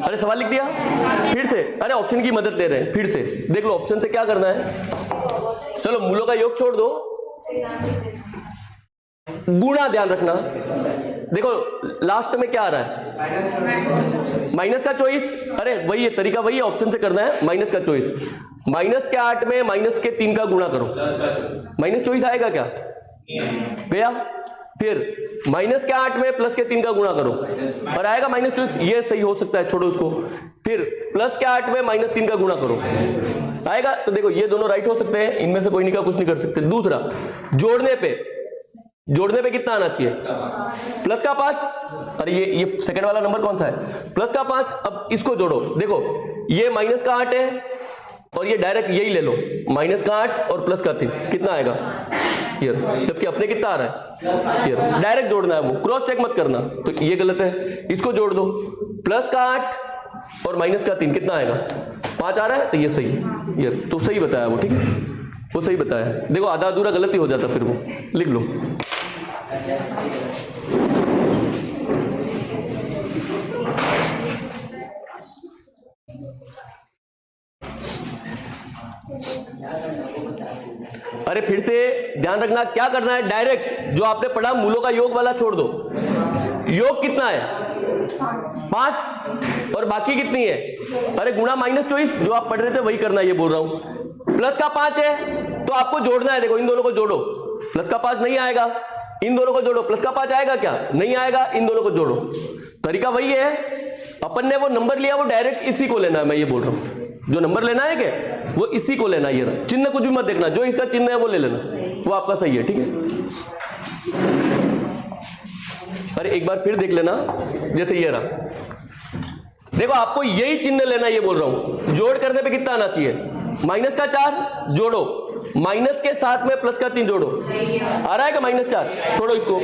अरे सवाल लिख दिया फिर से, अरे ऑप्शन की मदद ले रहे हैं, फिर से देख लो ऑप्शन से क्या करना है। चलो मूलों का योग छोड़ दो, गुणा ध्यान रखना। देखो लास्ट में क्या आ रहा है, माइनस का चॉइस। अरे वही है तरीका, वही है, ऑप्शन से करना है माइनस का चॉइस। माइनस के 8 में माइनस के 3 का गुणा करो, माइनस चॉइस आएगा क्या? गया। फिर माइनस के 8 में प्लस के 3 का गुणा करो और आएगा माइनस चॉइस, ये सही हो सकता है, छोड़ो इसको। फिर प्लस के 8 में माइनस 3 का गुणा करो, आएगा। तो देखो ये दोनों राइट हो सकते हैं, इनमें से कोई नहीं का कुछ नहीं कर सकते। दूसरा, जोड़ने पे कितना आना चाहिए? प्लस का 5। अरे ये सेकंड वाला नंबर कौन सा है? प्लस का 5। अब इसको जोड़ो, देखो ये माइनस का 8 है और ये डायरेक्ट यही ले लो, माइनस का 8 और प्लस का 3, कितना आएगा? ये, जबकि अपने कितना आ रहा है? ये डायरेक्ट जोड़ना है, वो क्रॉस चेक मत करना। तो ये गलत है, इसको जोड़ दो, प्लस का 8 और माइनस का 3, कितना आएगा? 5 आ रहा है, तो ये सही है। ये तो सही बताया वो, ठीक है, वो सही बताया। देखो आधा अधूरा गलत ही हो जाता, फिर वो लिख लो। अरे फिर से ध्यान रखना, क्या करना है? डायरेक्ट जो आपने पढ़ा मूलों का योग वाला छोड़ दो। योग कितना है? 5 और बाकी कितनी है? अरे गुणा माइनस चॉइस, जो आप पढ़ रहे थे वही करना है, ये बोल रहा हूं। प्लस का 5 है तो आपको जोड़ना है, देखो इन दोनों को जोड़ो, प्लस का 5 नहीं आएगा, इन दोनों को जोड़ो, प्लस का 5 आएगा क्या? नहीं आएगा, इन दोनों को जोड़ो। तरीका वही है, अपन ने वो नंबर लिया, वो डायरेक्ट इसी को लेना है, मैं ये बोल रहा हूं। जो नंबर लेना है क्या, वो इसी को लेना है। ये चिन्ह कुछ भी मत देखना, जो इसका चिन्ह है वो ले लेना, वो आपका सही है, ठीक है? अरे एक बार फिर देख लेना, जैसे ये रहा, देखो आपको यही चिन्ह लेना, ये बोल रहा हूं। जोड़ करने पे कितना आना चाहिए? माइनस का 4 जोड़ो, माइनस के 7 में प्लस का 3 जोड़ो, आ रहा है क्या? माइनस 4, छोड़ो इसको,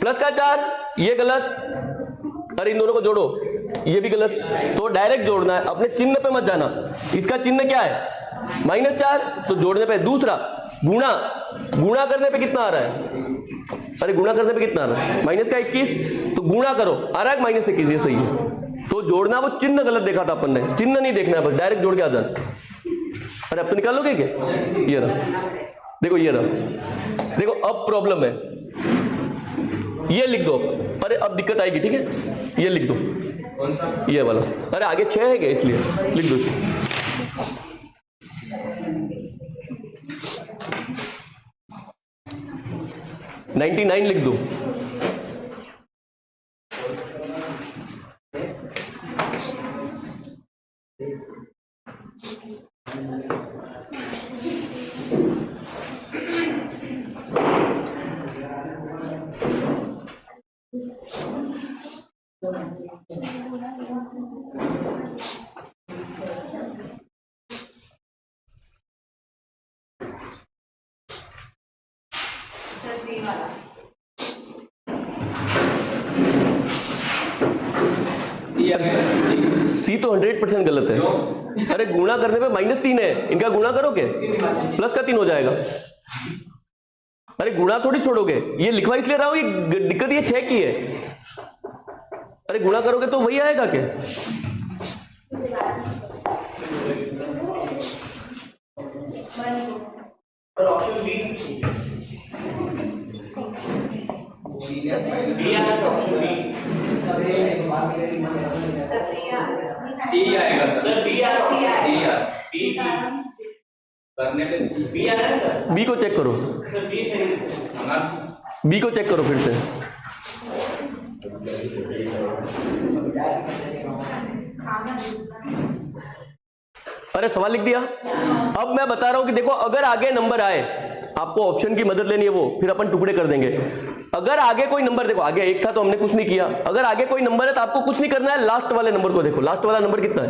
प्लस का 4, ये गलत। अरे इन दोनों को जोड़ो, ये भी गलत। तो डायरेक्ट जोड़ना है, अपने चिन्ह पे मत जाना। इसका चिन्ह क्या है? माइनस 4, तो जोड़ने पे। दूसरा, गुणा करने पे कितना आ रहा है? अरे गुणा करने पे कितना आ रहा है? माइनस का 21, तो गुणा करो, आ रहा है माइनस 21, ये सही है। तो जोड़ना, वो चिन्ह गलत देखा था अपन ने, चिन्ह नहीं देखना है, बस डायरेक्ट जोड़ के आ जाना। अरे अब तो निकालोगे क्या? ये रहा, देखो ये रहा, देखो अब प्रॉब्लम है, ये लिख दो। अरे अब दिक्कत आएगी, ठीक है, ये लिख दो, ये वाला। अरे आगे 6 है क्या, इसलिए लिख दो इसको। 99 लिख दो। सी तो 100% गलत है। अरे गुणा करने पे -3 है, इनका गुणा करोगे प्लस का 3 हो जाएगा। अरे गुणा थोड़ी छोड़ोगे, ये लिखवा इसलिए रहा हूं, ये दिक्कत ये 6 की है। अरे गुणा करोगे तो वही आएगा क्या? सी आएगा सर, बी आएगा, करने पे बी आ रहा है सर। बी को चेक करो, बी को चेक करो फिर से। अरे सवाल लिख दिया। अब मैं बता रहा हूं कि देखो, अगर आगे नंबर आए, आपको ऑप्शन की मदद लेनी है, वो फिर अपन टुकड़े कर देंगे। अगर आगे कोई नंबर, देखो आगे 1 था तो हमने कुछ नहीं किया, अगर आगे कोई नंबर है तो आपको कुछ नहीं करना है, लास्ट वाले नंबर को देखो। लास्ट वाला नंबर कितना है?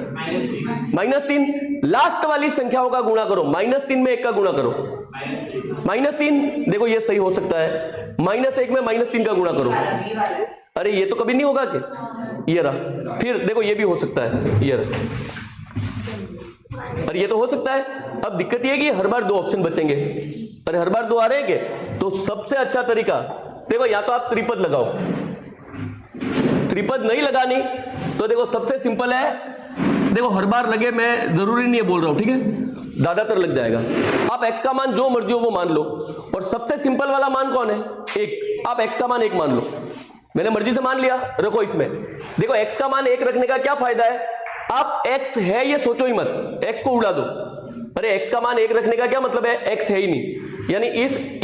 -3। लास्ट वाली संख्याओं का गुणा करो, -3 में 1 का गुणा करो, -3। देखो ये सही हो सकता है, -1 में -3 का गुणा करो। अरे ये तो कभी नहीं होगा कि ये रहा। फिर देखो ये भी हो सकता है, ये रहा, और ये तो हो सकता है। अब दिक्कत ये है कि हर बार दो ऑप्शन बचेंगे, अरे हर बार दो आ रहे हैं क्या? तो सबसे अच्छा तरीका देखो, या तो आप त्रिपद लगाओ, त्रिपद नहीं लगानी तो देखो सबसे सिंपल है, देखो हर बार लगे, मैं जरूरी नहीं है बोल रहा हूं, ठीक है, ज्यादातर लग जाएगा। आप x का मान जो मर्जी हो वो मान लो, और सबसे सिंपल वाला मान कौन है? 1। आप x का मान 1 मान लो, मैंने मर्जी से मान लिया, रखो इसमें। देखो x का मान 1 रखने का क्या फायदा है? आप x है ये सोचो ही मत, x को उड़ा दो। अरे x का मान 1 रखने का क्या मतलब है? x है ही नहीं, यानी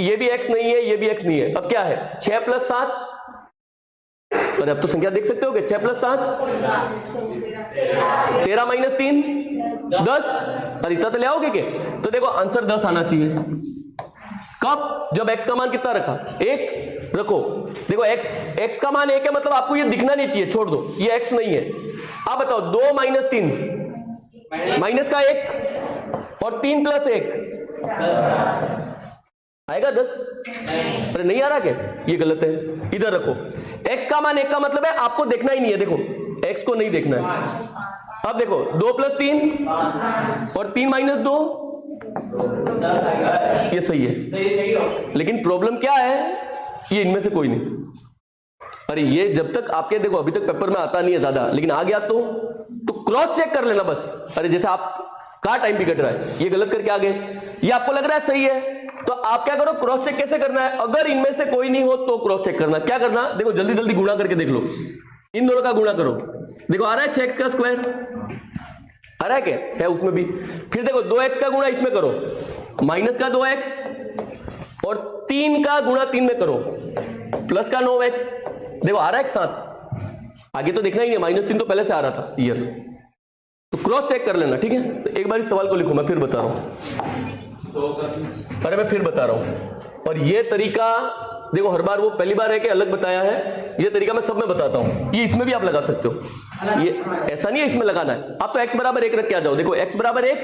ये भी x नहीं है, ये भी x नहीं है। अब क्या है? 6 + 7, अरे अब तो संख्या देख सकते हो कि 6 + 7 13 - 3 10। अरे इतना तो ले आओगे क्या? तो देखो आंसर 10 आना चाहिए। कब? जब x का मान कितना रखा? 1 रखो। देखो x का मान 1 है, मतलब आपको ये दिखना नहीं चाहिए, छोड़ दो, ये x नहीं है। आप बताओ 2 - 3 माइनस का 1 और 3 + 1 आएगा 10? अरे नहीं आ रहा क्या? ये गलत है, इधर रखो। x का मान 1 का मतलब है आपको देखना ही नहीं है, देखो x को नहीं देखना है। अब देखो 2 + 3 और 3 - 2, ये सही है। लेकिन प्रॉब्लम क्या है? ये इनमें से कोई नहीं। अरे ये जब तक आपके, देखो अभी तक पेपर में आता नहीं है ज्यादा, लेकिन आ गया तो क्रॉस चेक कर लेना बस। अरे जैसे आप कहाँ टाइम भी कट रहा है, ये गलत करके आ गए, ये आपको लग रहा है सही है, तो आप क्या करो, क्रॉस चेक कैसे करना है? अगर इनमें से कोई नहीं हो तो क्रॉस चेक करना। क्या करना? देखो जल्दी जल्दी गुणा करके देख लो, इन दोनों का गुणा करो। देखो आ रहा है 6x का स्क्वायर, आ रहा है क्या? है उसमें भी। फिर देखो 2x का गुणा इसमें करो, माइनस का 2x, और 3 का गुणा 3 में करो, प्लस का 9x। देखो आ रहा है एक साथ, आगे तो देखना ही नहीं, -3 तो पहले से आ रहा था ईयर। तो क्रॉस चेक कर लेना, ठीक है? तो एक बार इस सवाल को लिखो, मैं फिर बता रहा हूं, अरे मैं फिर बता रहा हूं। और ये तरीका देखो, हर बार वो पहली बार है कि अलग बताया है, ये तरीका मैं सब में बताता हूं। ये इसमें भी आप लगा सकते हो, ये ऐसा नहीं है इसमें लगाना है। आप तो x = 1 रख के आ जाओ। देखो x = 1,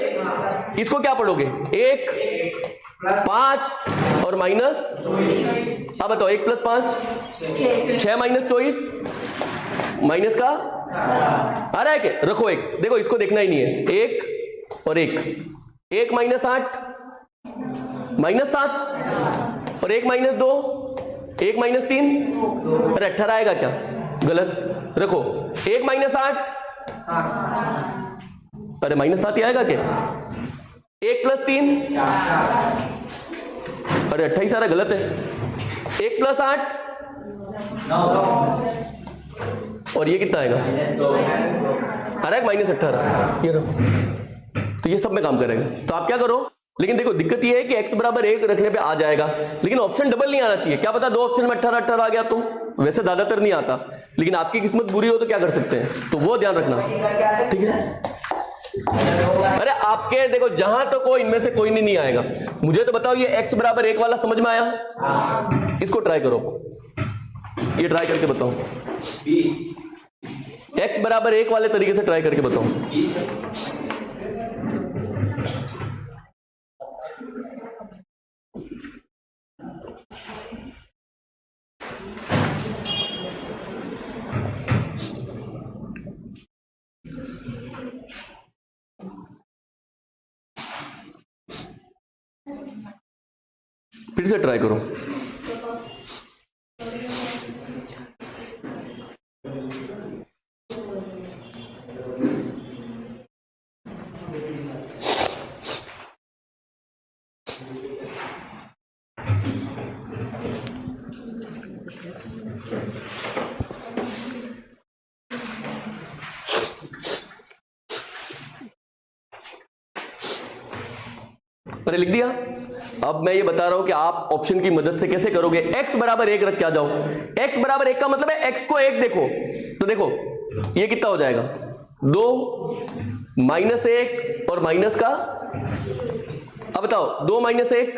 इसको क्या पढ़ोगे? 1 5 और माइनस, अब बताओ 1 + 5 6 - 24 माइनस का आ रहा है क्या? रखो 1। देखो इसको देखना ही नहीं है, 1 और 1, 1 - 8 -7 और 1 - 2 1 - 3, अरे 18 आएगा क्या? गलत, रखो 1 - 8, अरे -7 ही आएगा क्या? 1 + 3, अरे 28 आ रहा, गलत है। 1 + 8 और ये कितना आएगा? आ रहा है -18, ये रखो। तो ये सब में काम करेगा। तो आप क्या करो, लेकिन देखो दिक्कत ये है कि x = 1 रखने पे आ जाएगा, लेकिन ऑप्शन डबल नहीं आना चाहिए। क्या पता 2 ऑप्शन में 18 आ गया, तो वैसे ज्यादातर नहीं आता, लेकिन आपकी किस्मत बुरी हो तो क्या कर सकते हैं, तो वो ध्यान रखना, ठीक है? अरे आपके देखो जहां तक हो इनमें से कोई नहीं आएगा। मुझे तो बताओ, ये x = 1 वाला समझ में आया? इसको ट्राई करो, ये ट्राई करके बताओ, x = 1 वाले तरीके से ट्राई करके बताओ। फिर से ट्राई करो। मैंने लिख दिया। अब मैं ये बता रहा हूं कि आप ऑप्शन की मदद से कैसे करोगे। x = 1 रख के आ जाओ। x = 1 का मतलब है x को 1 देखो, तो देखो ये कितना हो जाएगा? 2 -1 और माइनस का, अब बताओ 2 - 1 1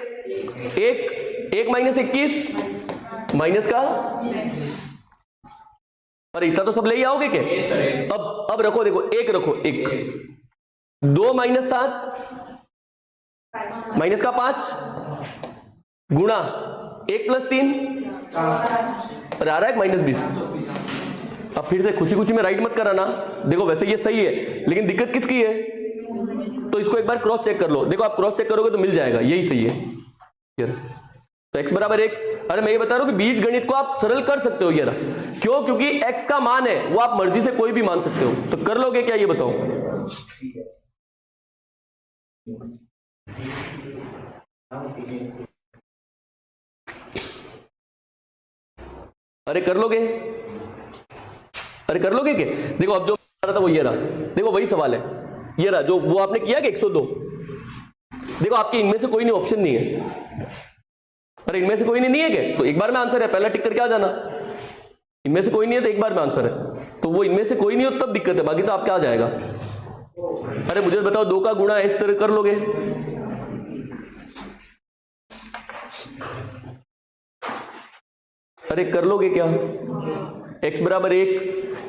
1 - 21 माइनस का, अरे इतना तो सब ले ही आओगे क्या? अब रखो, देखो 1 रखो, 1 2 - 7 माइनस का 5 गुणा 1 + 3, और आ रहा है -20। अब फिर से खुशी खुशी में राइट मत कराना, देखो वैसे ये सही है, लेकिन दिक्कत किसकी है? तो इसको एक बार क्रॉस चेक कर लो। देखो आप क्रॉस चेक करोगे तो मिल जाएगा, यही सही है ये। तो x बराबर 1, अरे मैं ये बता रहा हूं कि बीज गणित को आप सरल कर सकते हो ये रहा। क्यों? क्योंकि x का मान है वो आप मर्जी से कोई भी मान सकते हो। तो कर लोगे क्या ये बताओ? अरे कर लोगे? अरे कर लोगे क्या? देखो अब जो रहा था वो ये रहा, देखो वही सवाल है ये रहा जो वो आपने किया कि 102। देखो आपके इनमें से कोई नहीं, ऑप्शन नहीं है। अरे इनमें से कोई नहीं है क्या? तो एक बार में आंसर है, पहला टिक करके आ जाना। इनमें से कोई नहीं है तो एक बार में आंसर है, तो वो इनमें से कोई नहीं हो तब दिक्कत है, बाकी तो आपका आ जाएगा। अरे मुझे बताओ 2 का गुणा इस तरह कर लोगे? अरे कर लोगे क्या? x बराबर 1,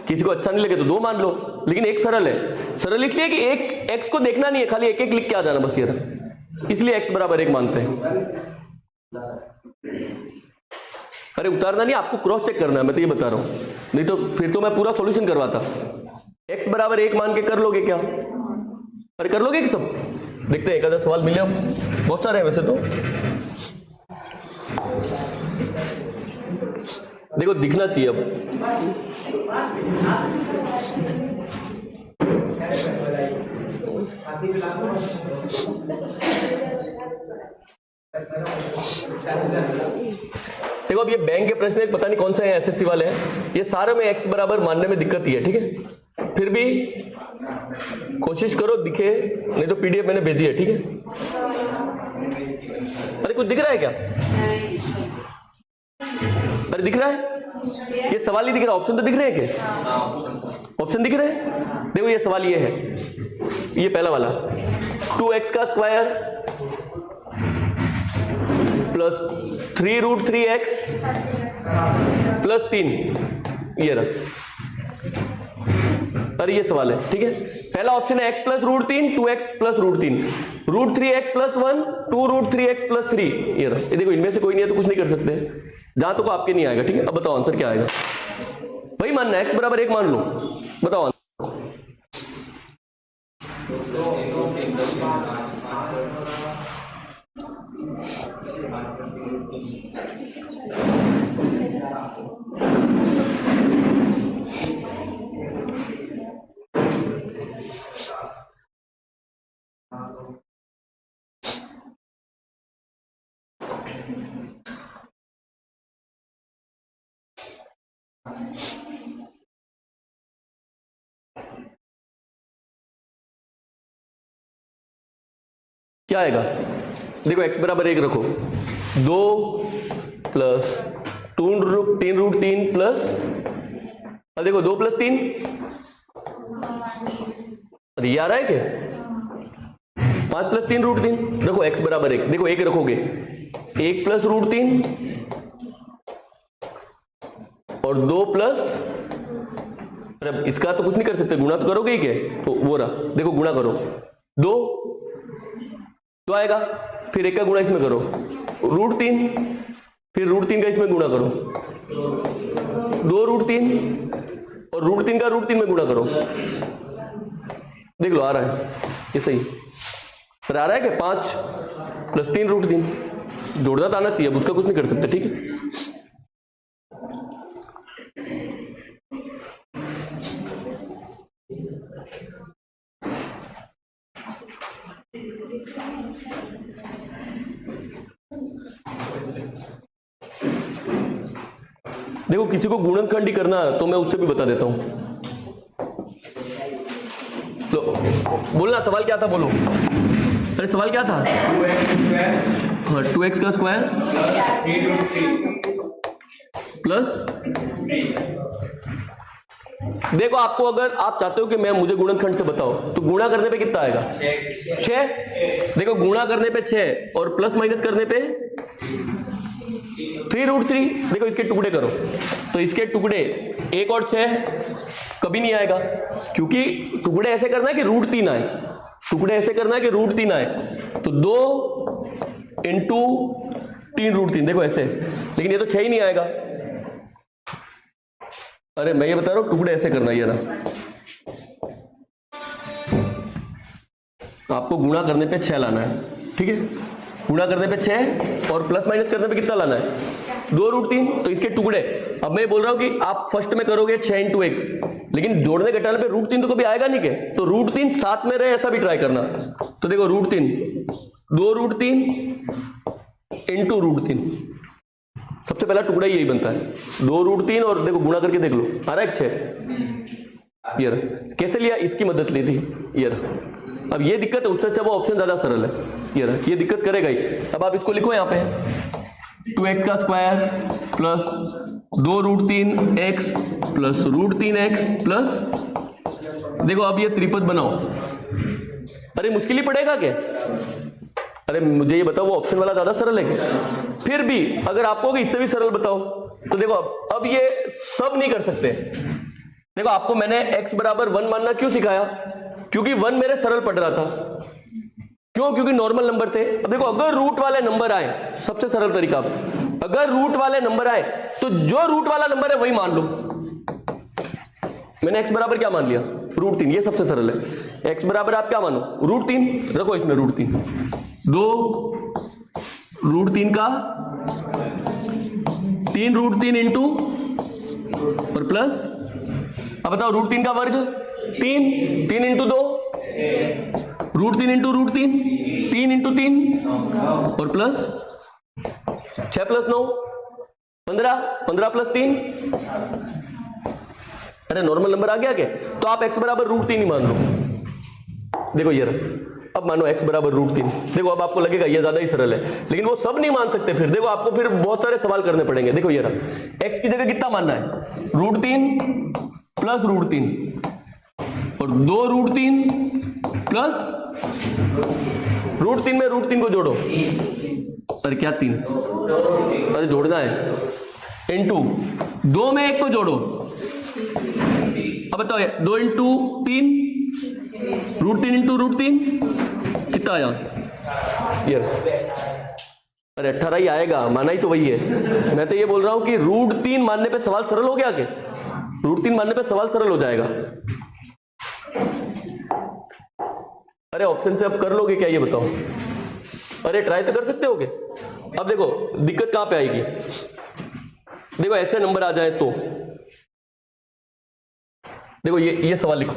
किसी को अच्छा नहीं लगे तो 2 मान लो, लेकिन एक सरल है। सरल इसलिए कि एक x को देखना नहीं है, खाली एक एक लिख के आ जाना बस ये रहा, इसलिए x बराबर 1 मानते हैं। अरे उतारना नहीं, आपको क्रॉस चेक करना है, मैं तो ये बता रहा हूं, नहीं तो फिर तो मैं पूरा सॉल्यूशन करवाता। x बराबर 1 मान के कर लोगे क्या? अरे कर लोगे कि सब? देखते हैं एक आधा सवाल मिले, बहुत सारे हैं वैसे तो। देखो दिखना चाहिए अब। देखो अब ये बैंक के प्रश्न एक पता नहीं कौन सा है, एसएससी वाले हैं, ये सारे में x बराबर मानने में दिक्कत ही है, ठीक है। फिर भी कोशिश करो दिखे, नहीं तो पीडीएफ मैंने भेजी है, ठीक है। अरे कुछ दिख रहा है क्या? अरे दिख रहा है, ये सवाल ही दिख रहा है, ऑप्शन तो दिख रहे हैं क्या? ऑप्शन दिख रहे हैं। देखो ये सवाल ये है, ये पहला वाला 2x का स्क्वायर प्लस 3√3x प्लस 3, ये रहा। अरे ये सवाल है, ठीक है। पहला ऑप्शन है x plus √3 2x plus √3 √3x plus 1 2√3x plus 3, ये रहा। ये देखो इनमें से कोई नहीं है तो कुछ नहीं कर सकते, जहां तक आपके नहीं आएगा, ठीक है। अब बताओ आंसर क्या आएगा? वही मानना है, x बराबर 1 मान लो, बताओ। क्या आएगा? देखो x बराबर 1 रखो, 2 प्लस 3√3 प्लस, देखो 2 प्लस 3, अरे ये आ रहा है क्या? 5 प्लस 3√3, देखो x बराबर 1, देखो 1 रखोगे 1 प्लस √3 और 2 प्लस, अरे इसका तो कुछ नहीं कर सकते, गुणा तो करोगे ही क्या? तो वो रहा, देखो गुणा करो, 2 तो आएगा, फिर 1 का गुणा इसमें करो √3, फिर √3 का इसमें गुणा करो 2√3 और √3 का √3 में गुणा करो, देख लो आ रहा है, ये सही। फिर आ रहा है कि 5 प्लस 3√3, जोड़ना तो आना चाहिए, अब उसका कुछ नहीं कर सकते, ठीक है। देखो किसी को गुणनखंड ही करना है तो मैं उससे भी बता देता हूं। तो बोलना सवाल क्या था, बोलो। अरे सवाल क्या था? 2x का स्क्वायर प्लस, देखो आपको अगर आप चाहते हो कि मैं मुझे गुणनखंड से बताओ तो गुणा करने पे कितना आएगा? 6। देखो गुणा करने पे 6 और प्लस माइनस करने पे 3√3। देखो इसके टुकड़े करो तो इसके टुकड़े 1 और 6 कभी नहीं आएगा, क्योंकि टुकड़े ऐसे करना है कि √3 आए, टुकड़े ऐसे करना है कि √3 आए, तो 2 इंटू 3√3, देखो ऐसे, लेकिन ये तो 6 ही नहीं आएगा। अरे मैं ये बता रहा हूं टुकड़े ऐसे करना, ये ना आपको गुणा करने पे 6 लाना है, ठीक है, गुणा करने पे 6 और प्लस माइनस करने पे कितना लाना है, 2√3। तो इसके टुकड़े, अब मैं बोल रहा हूं कि आप फर्स्ट में करोगे 6 × 1, लेकिन जोड़ने घटाने पे √3 तो कभी आएगा नहीं के, तो √3 साथ में रहे ऐसा भी ट्राई करना। तो देखो √3, 2√3 × √3, सबसे पहला टुकड़ा यही बनता है, 2√3 और देखो गुणा करके देख लो, आ रहा है 6। ये रहा, कैसे लिया, इसकी मदद ली थी, ये रहा। अब ये दिक्कत है, उससे अच्छा वो ऑप्शन ज्यादा सरल है, ये रहा, ये दिक्कत करेगा ही। अब आप इसको लिखो यहाँ पे 2x² plus 2√3x plus √3x plus, देखो अब ये त्रिपद बनाओ। अरे मुश्किल ही पड़ेगा क्या, अरे मुझे ये बताओ वो ऑप्शन वाला ज्यादा सरल है क्या? फिर भी अगर आपको इससे भी सरल बताओ तो देखो अब ये सब नहीं कर सकते। देखो आपको मैंने x बराबर 1 मानना क्यों सिखाया, क्योंकि 1 मेरे सरल पड़ रहा था, क्यों, क्योंकि नॉर्मल नंबर थे। अब देखो अगर रूट वाले नंबर आए, सबसे सरल तरीका, अगर रूट वाले नंबर आए तो जो रूट वाला नंबर है वही मान लो। मैंने x बराबर क्या मान लिया, √3, ये सबसे सरल है। x बराबर आप क्या मानो, √3, रखो इसमें √3, 2√3 का 3√3 इंटू और प्लस, अब बताओ √3 का वर्ग 3, 3 इंटू 2, √3 इंटू √3, 3 इंटू 3 और प्लस 6 प्लस 9 15, 15 प्लस 3, अरे नॉर्मल नंबर आ गया क्या? तो आप x बराबर √3 ही मान लो। देखो ये रहा, अब मानो x बराबर √3। देखो अब आपको लगेगा ये ज्यादा ही सरल है, लेकिन वो सब नहीं मान सकते। फिर देखो आपको फिर बहुत सारे सवाल करने पड़ेंगे। देखो ये रहा, x की जगह कितना मानना है, √3 प्लस √3 और 2√3 प्लस √3 में √3 को जोड़ो, अरे क्या 3, अरे जोड़ना है, इंटू 2 में 1 को जोड़ो। अब बताओ 2 इंटू 3, √3 इंटू √3 कितना आया, ये अरे 18 ही आएगा, माना ही तो वही है। मैं तो ये बोल रहा हूं कि √3 मानने पे सवाल सरल हो गया क्या, √3 मानने पे सवाल सरल हो जाएगा। अरे ऑप्शन से अब कर लोगे क्या, ये बताओ, अरे ट्राई तो कर सकते हो क्या? अब देखो दिक्कत कहां पे आएगी, देखो ऐसे नंबर आ जाए तो देखो ये सवाल लिखो,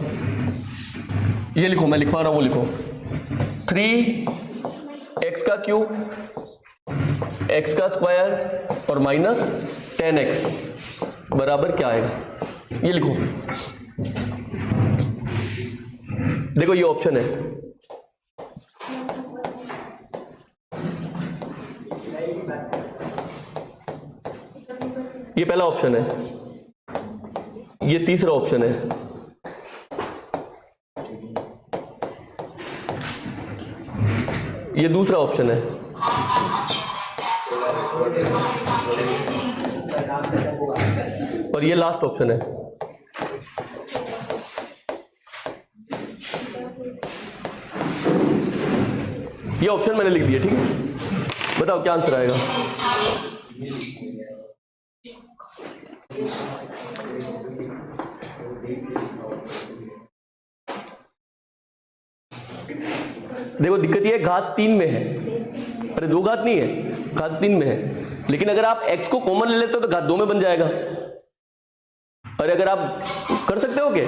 ये लिखो, मैं लिखवा रहा हूं वो लिखो, 3x का क्यूब x का स्क्वायर और माइनस 10x बराबर क्या आएगा, ये लिखो। देखो ये ऑप्शन है, ये पहला ऑप्शन है, ये तीसरा ऑप्शन है, ये दूसरा ऑप्शन है, और ये लास्ट ऑप्शन है। ये ऑप्शन मैंने लिख दिया, ठीक है, बताओ क्या आंसर आएगा। देखो दिक्कत ये घात 3 में है, अरे 2 घात नहीं है, घात 3 में है, लेकिन अगर आप x को कॉमन ले लेते हो तो घात 2 में बन जाएगा। अरे अगर आप कर सकते हो क्या,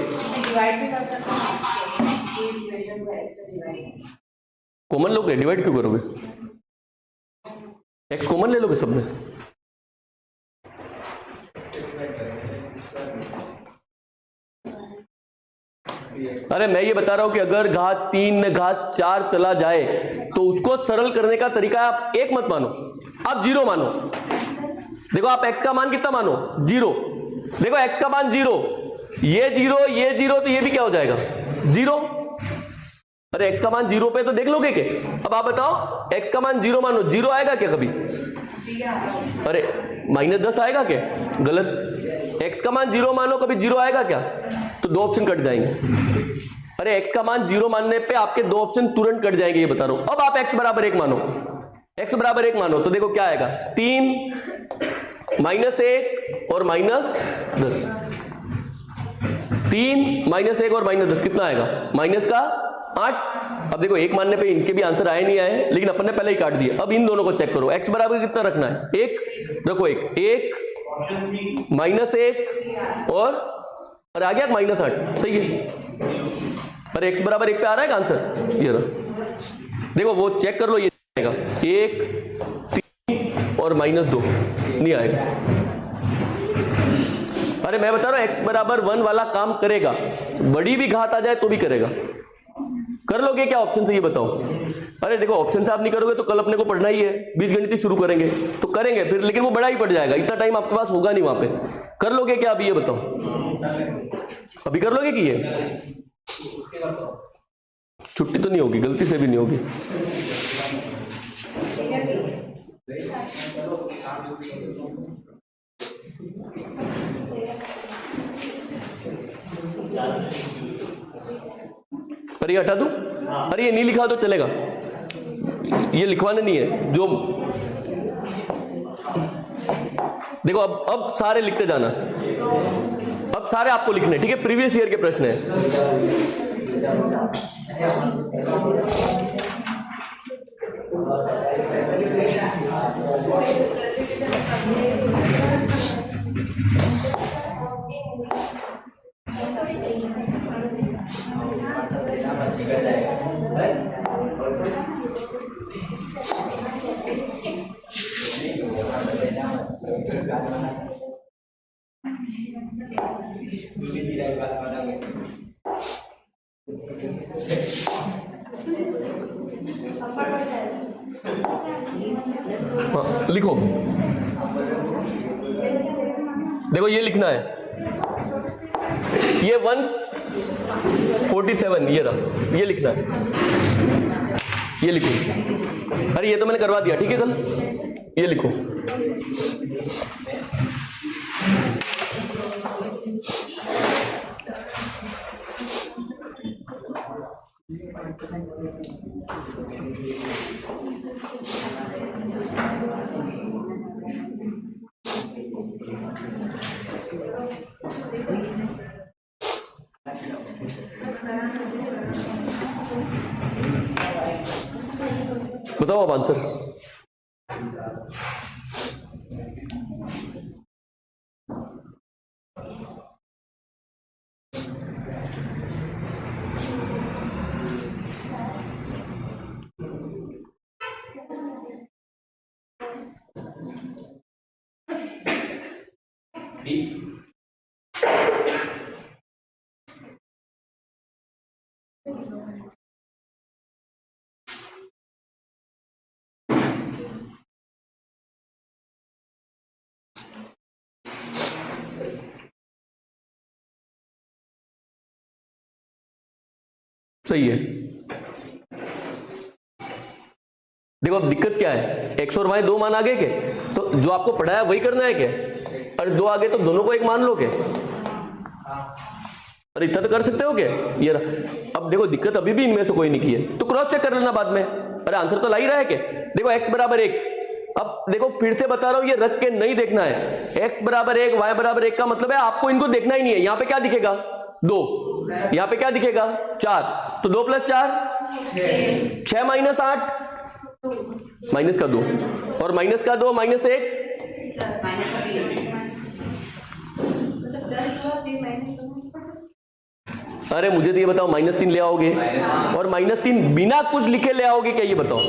कॉमन लोगे, डिवाइड क्यों करोगे, x कॉमन ले लोगे सब में। अरे मैं ये बता रहा हूं कि अगर घात 3 में घात 4 चला जाए तो उसको सरल करने का तरीका है, आप 1 मत मानो, आप 0 मानो। देखो आप x का मान कितना मानो, 0। देखो x का मान 0, ये 0 तो ये भी क्या हो जाएगा, 0। अरे x का मान 0 पे तो देख लोगे क्या? अब आप बताओ x का मान 0 मानो, 0 आएगा क्या कभी? अरे -10 आएगा क्या? गलत। x का मान 0 मानो, कभी 0 आएगा क्या? तो 2 ऑप्शन कट जाएंगे। अरे x का मान 0 मानने पे आपके 2 ऑप्शन तुरंत कट जाएंगे, ये बता रहा हूं। अब आप x बराबर 1 मानो, x बराबर 1 मानो तो देखो क्या आएगा, 3 -1 और -10, 3 -1 और -10 कितना आएगा, माइनस का 8, अब देखो एक मानने पे इनके भी आंसर आए नहीं आए, लेकिन अपन ने पहले ही काट दिए। अब इन दोनों को चेक करो, x बराबर कितना रखना है, एक रखो, एक माइनस एक और आ गया -8, सही है। अरे x बराबर 1 पे आ रहा है आंसर, ये रहा। देखो वो चेक कर लो, ये आएगा 1 3 और -2 नहीं आएगा। अरे मैं बता रहा हूं x बराबर 1 वाला काम करेगा, बड़ी भी घात आ जाए तो भी करेगा। कर लोगे क्या ऑप्शन से, ये बताओ। अरे देखो ऑप्शन से आप नहीं करोगे तो कल अपने को पढ़ना ही है, बीजगणित शुरू करेंगे तो करेंगे फिर, लेकिन वो बड़ा ही पड़ जाएगा, इतना टाइम आपके पास होगा नहीं वहां पे। कर लोगे क्या अभी, ये बताओ, अभी कर लोगे कि ये छुट्टी तो नहीं होगी, गलती से भी नहीं होगी। अरे ये हटा दूं, अरे ये नहीं लिखा तो चलेगा, ये लिखवाना नहीं है जो। देखो अब सारे लिखते जाना, अब सारे आपको लिखने, ठीक है, प्रीवियस ईयर के प्रश्न है। हाँ, लिखो, देखो ये लिखना है, ये 147 ये रहा, ये लिखना है, ये लिखो। अरे ये तो मैंने करवा दिया, ठीक है, कल ये लिखो। बताओ अब आंसर। सही है। देखो अब दिक्कत क्या है, x और y दो मान आ गए के, तो जो आपको पढ़ाया वही करना है क्या? अरे दो आ गए तो दोनों को एक मान लो के। अरे इतना तो कर सकते हो क्या? ये रहा। अब देखो दिक्कत अभी भी इनमें से कोई नहीं की है तो क्रॉस चेक कर लेना बाद में। अरे आंसर तो ला ही रहा है क्या? देखो x बराबर 1, अब देखो फिर से बता रहा हूं, ये रख के नहीं देखना है। x बराबर 1 y बराबर 1 का मतलब है आपको इनको देखना ही नहीं है। यहाँ पे क्या दिखेगा? 2, यहाँ पे क्या दिखेगा? 4, तो 2 + 4 6 - 8 माइनस का 2 और माइनस का 2 -1 अरे मुझे तो ये बताओ -3 ले आओगे और -3 बिना कुछ लिखे ले आओगे क्या? ये बताओ।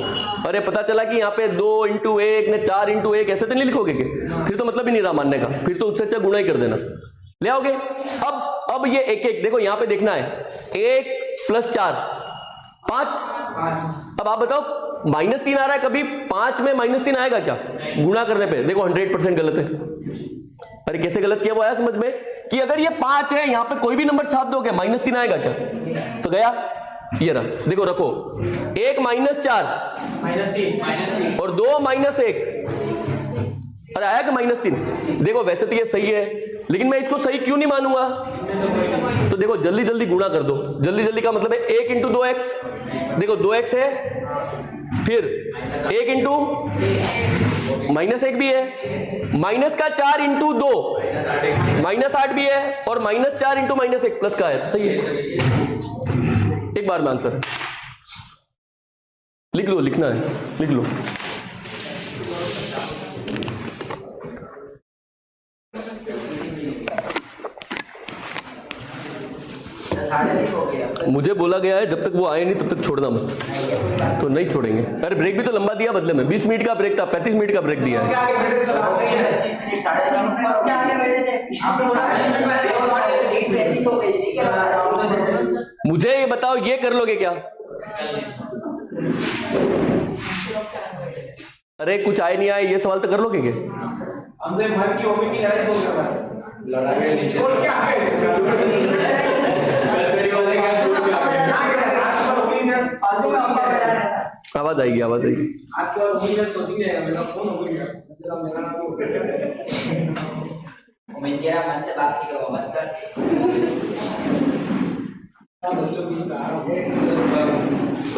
अरे पता चला कि यहाँ पे 2 × 1 ने 4 × 1 ऐसे तो नहीं लिखोगे क्या? फिर तो मतलब ही नहीं रहा मानने का, फिर तो उससे अच्छा गुणा ही कर देना। ले आओगे। अब ये एक एक देखो यहाँ पे देखना है, 1 + 4 5। अब आप बताओ -3 आ रहा है, कभी 5 में -3 आएगा क्या गुणा करने पे? देखो 100% गलत है। अरे कैसे गलत किया वो आया समझ में कि अगर ये 5 है यहाँ पे कोई भी नंबर छाप दोगे -3 आएगा क्या? तो गया। ये रहा, देखो रखो 1 - 4 और 2 - 1। अरे आया कि -3? देखो वैसे तो ये सही है, लेकिन मैं इसको सही क्यों नहीं मानूंगा? तो देखो जल्दी जल्दी गुणा कर दो। जल्दी जल्दी का मतलब है 1 × 2x। देखो 2x है, फिर 1 × -1 भी है, माइनस का 4 × 2 -8 भी है, और -4 × -1 प्लस का है। तो सही है। एक बार में आंसर लिख लो, लिखना है, लिख लो। मुझे बोला गया है जब तक वो आए नहीं तब तक छोड़ना मत, तो नहीं छोड़ेंगे। अरे ब्रेक भी तो लंबा दिया बदले में, 20 मिनट का ब्रेक था, 35 मिनट का ब्रेक दिया है। मुझे ये बताओ, ये कर लोगे क्या? अरे कुछ आए नहीं आए ये सवाल तो कर लोगे क्या? हमने भर की ओपी की लड़ाई सोच रहा लड़ाई नहीं और क्या है आवाज आएगी, आवाज आएगी। आपके और मुझे सोचेंगे मेरा फोन हो गया जरा मेरा नाम मेरा मन से बात की करो मत कर।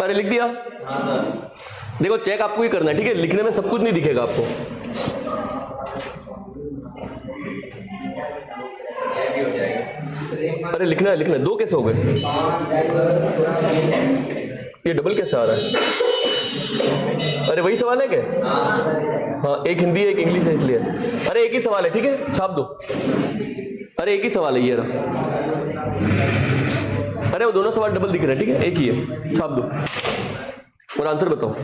अरे लिख दिया? हाँ सर। देखो चेक आपको ही करना है, ठीक है? लिखने में सब कुछ नहीं दिखेगा आपको। अरे लिखना है, लिखना है। 2 कैसे हो गए? ये डबल कैसे आ रहा है? अरे वही सवाल है क्या? हाँ, एक हिंदी एक इंग्लिश है इसलिए। अरे एक ही सवाल है, ठीक है? छाप दो। अरे एक ही सवाल है, ये रहा। अरे वो दोनों सवाल डबल दिख रहे हैं, ठीक है? एक ही है, छाप दो और आंसर बताओ।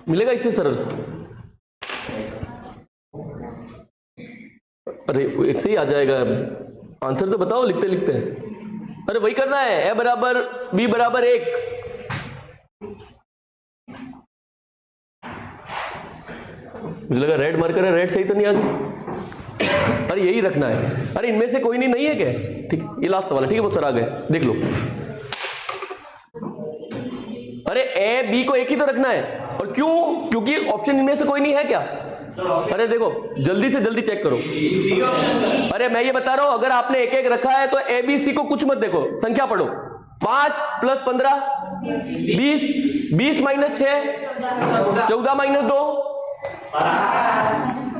मिलेगा इससे सरल? अरे एक से ही आ जाएगा। आंसर तो बताओ लिखते लिखते। अरे वही करना है, ए बराबर बी बराबर 1। मुझे लगा रेड मार्कर है, रेड सही तो नहीं आ गई। अरे यही रखना है। अरे इनमें से कोई नहीं है क्या? ठीक, ये लास्ट सवाल है, ठीक है? वो सर आ गए, देख लो। अरे ए बी को एक ही तो रखना है। और क्यों? क्योंकि ऑप्शन इनमें से कोई नहीं है क्या? अरे देखो जल्दी से जल्दी चेक करो। अरे मैं ये बता रहा हूं, अगर आपने एक एक रखा है तो ए बी सी को कुछ मत देखो, संख्या पढ़ो। 5 + 15 20, 20 - 6 14 - 2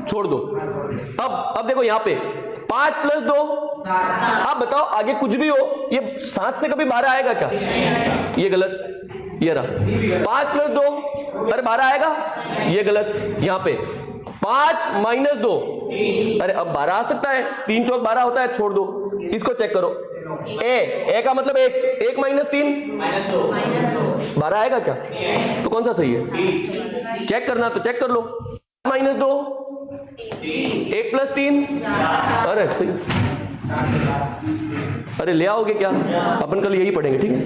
छोड़ दो। अब देखो यहाँ पे 5 + 2। आप बताओ आगे कुछ भी हो, ये 7 से कभी 12 आएगा क्या? ये गलत, ये रहा 5 + 2। अरे 12 आएगा? ये गलत। यहाँ पे 5 - 2। अरे अब 12 आ सकता है, 3 चौक 12 होता है, छोड़ दो। इसको चेक करो। ए का मतलब 1, 1 - 3 12 आएगा क्या? तो कौन सा सही है? चेक करना तो चेक कर लो। -2 1 + 3 अरे सही। अरे ले आओगे क्या? अपन कल यही पढ़ेंगे, ठीक है?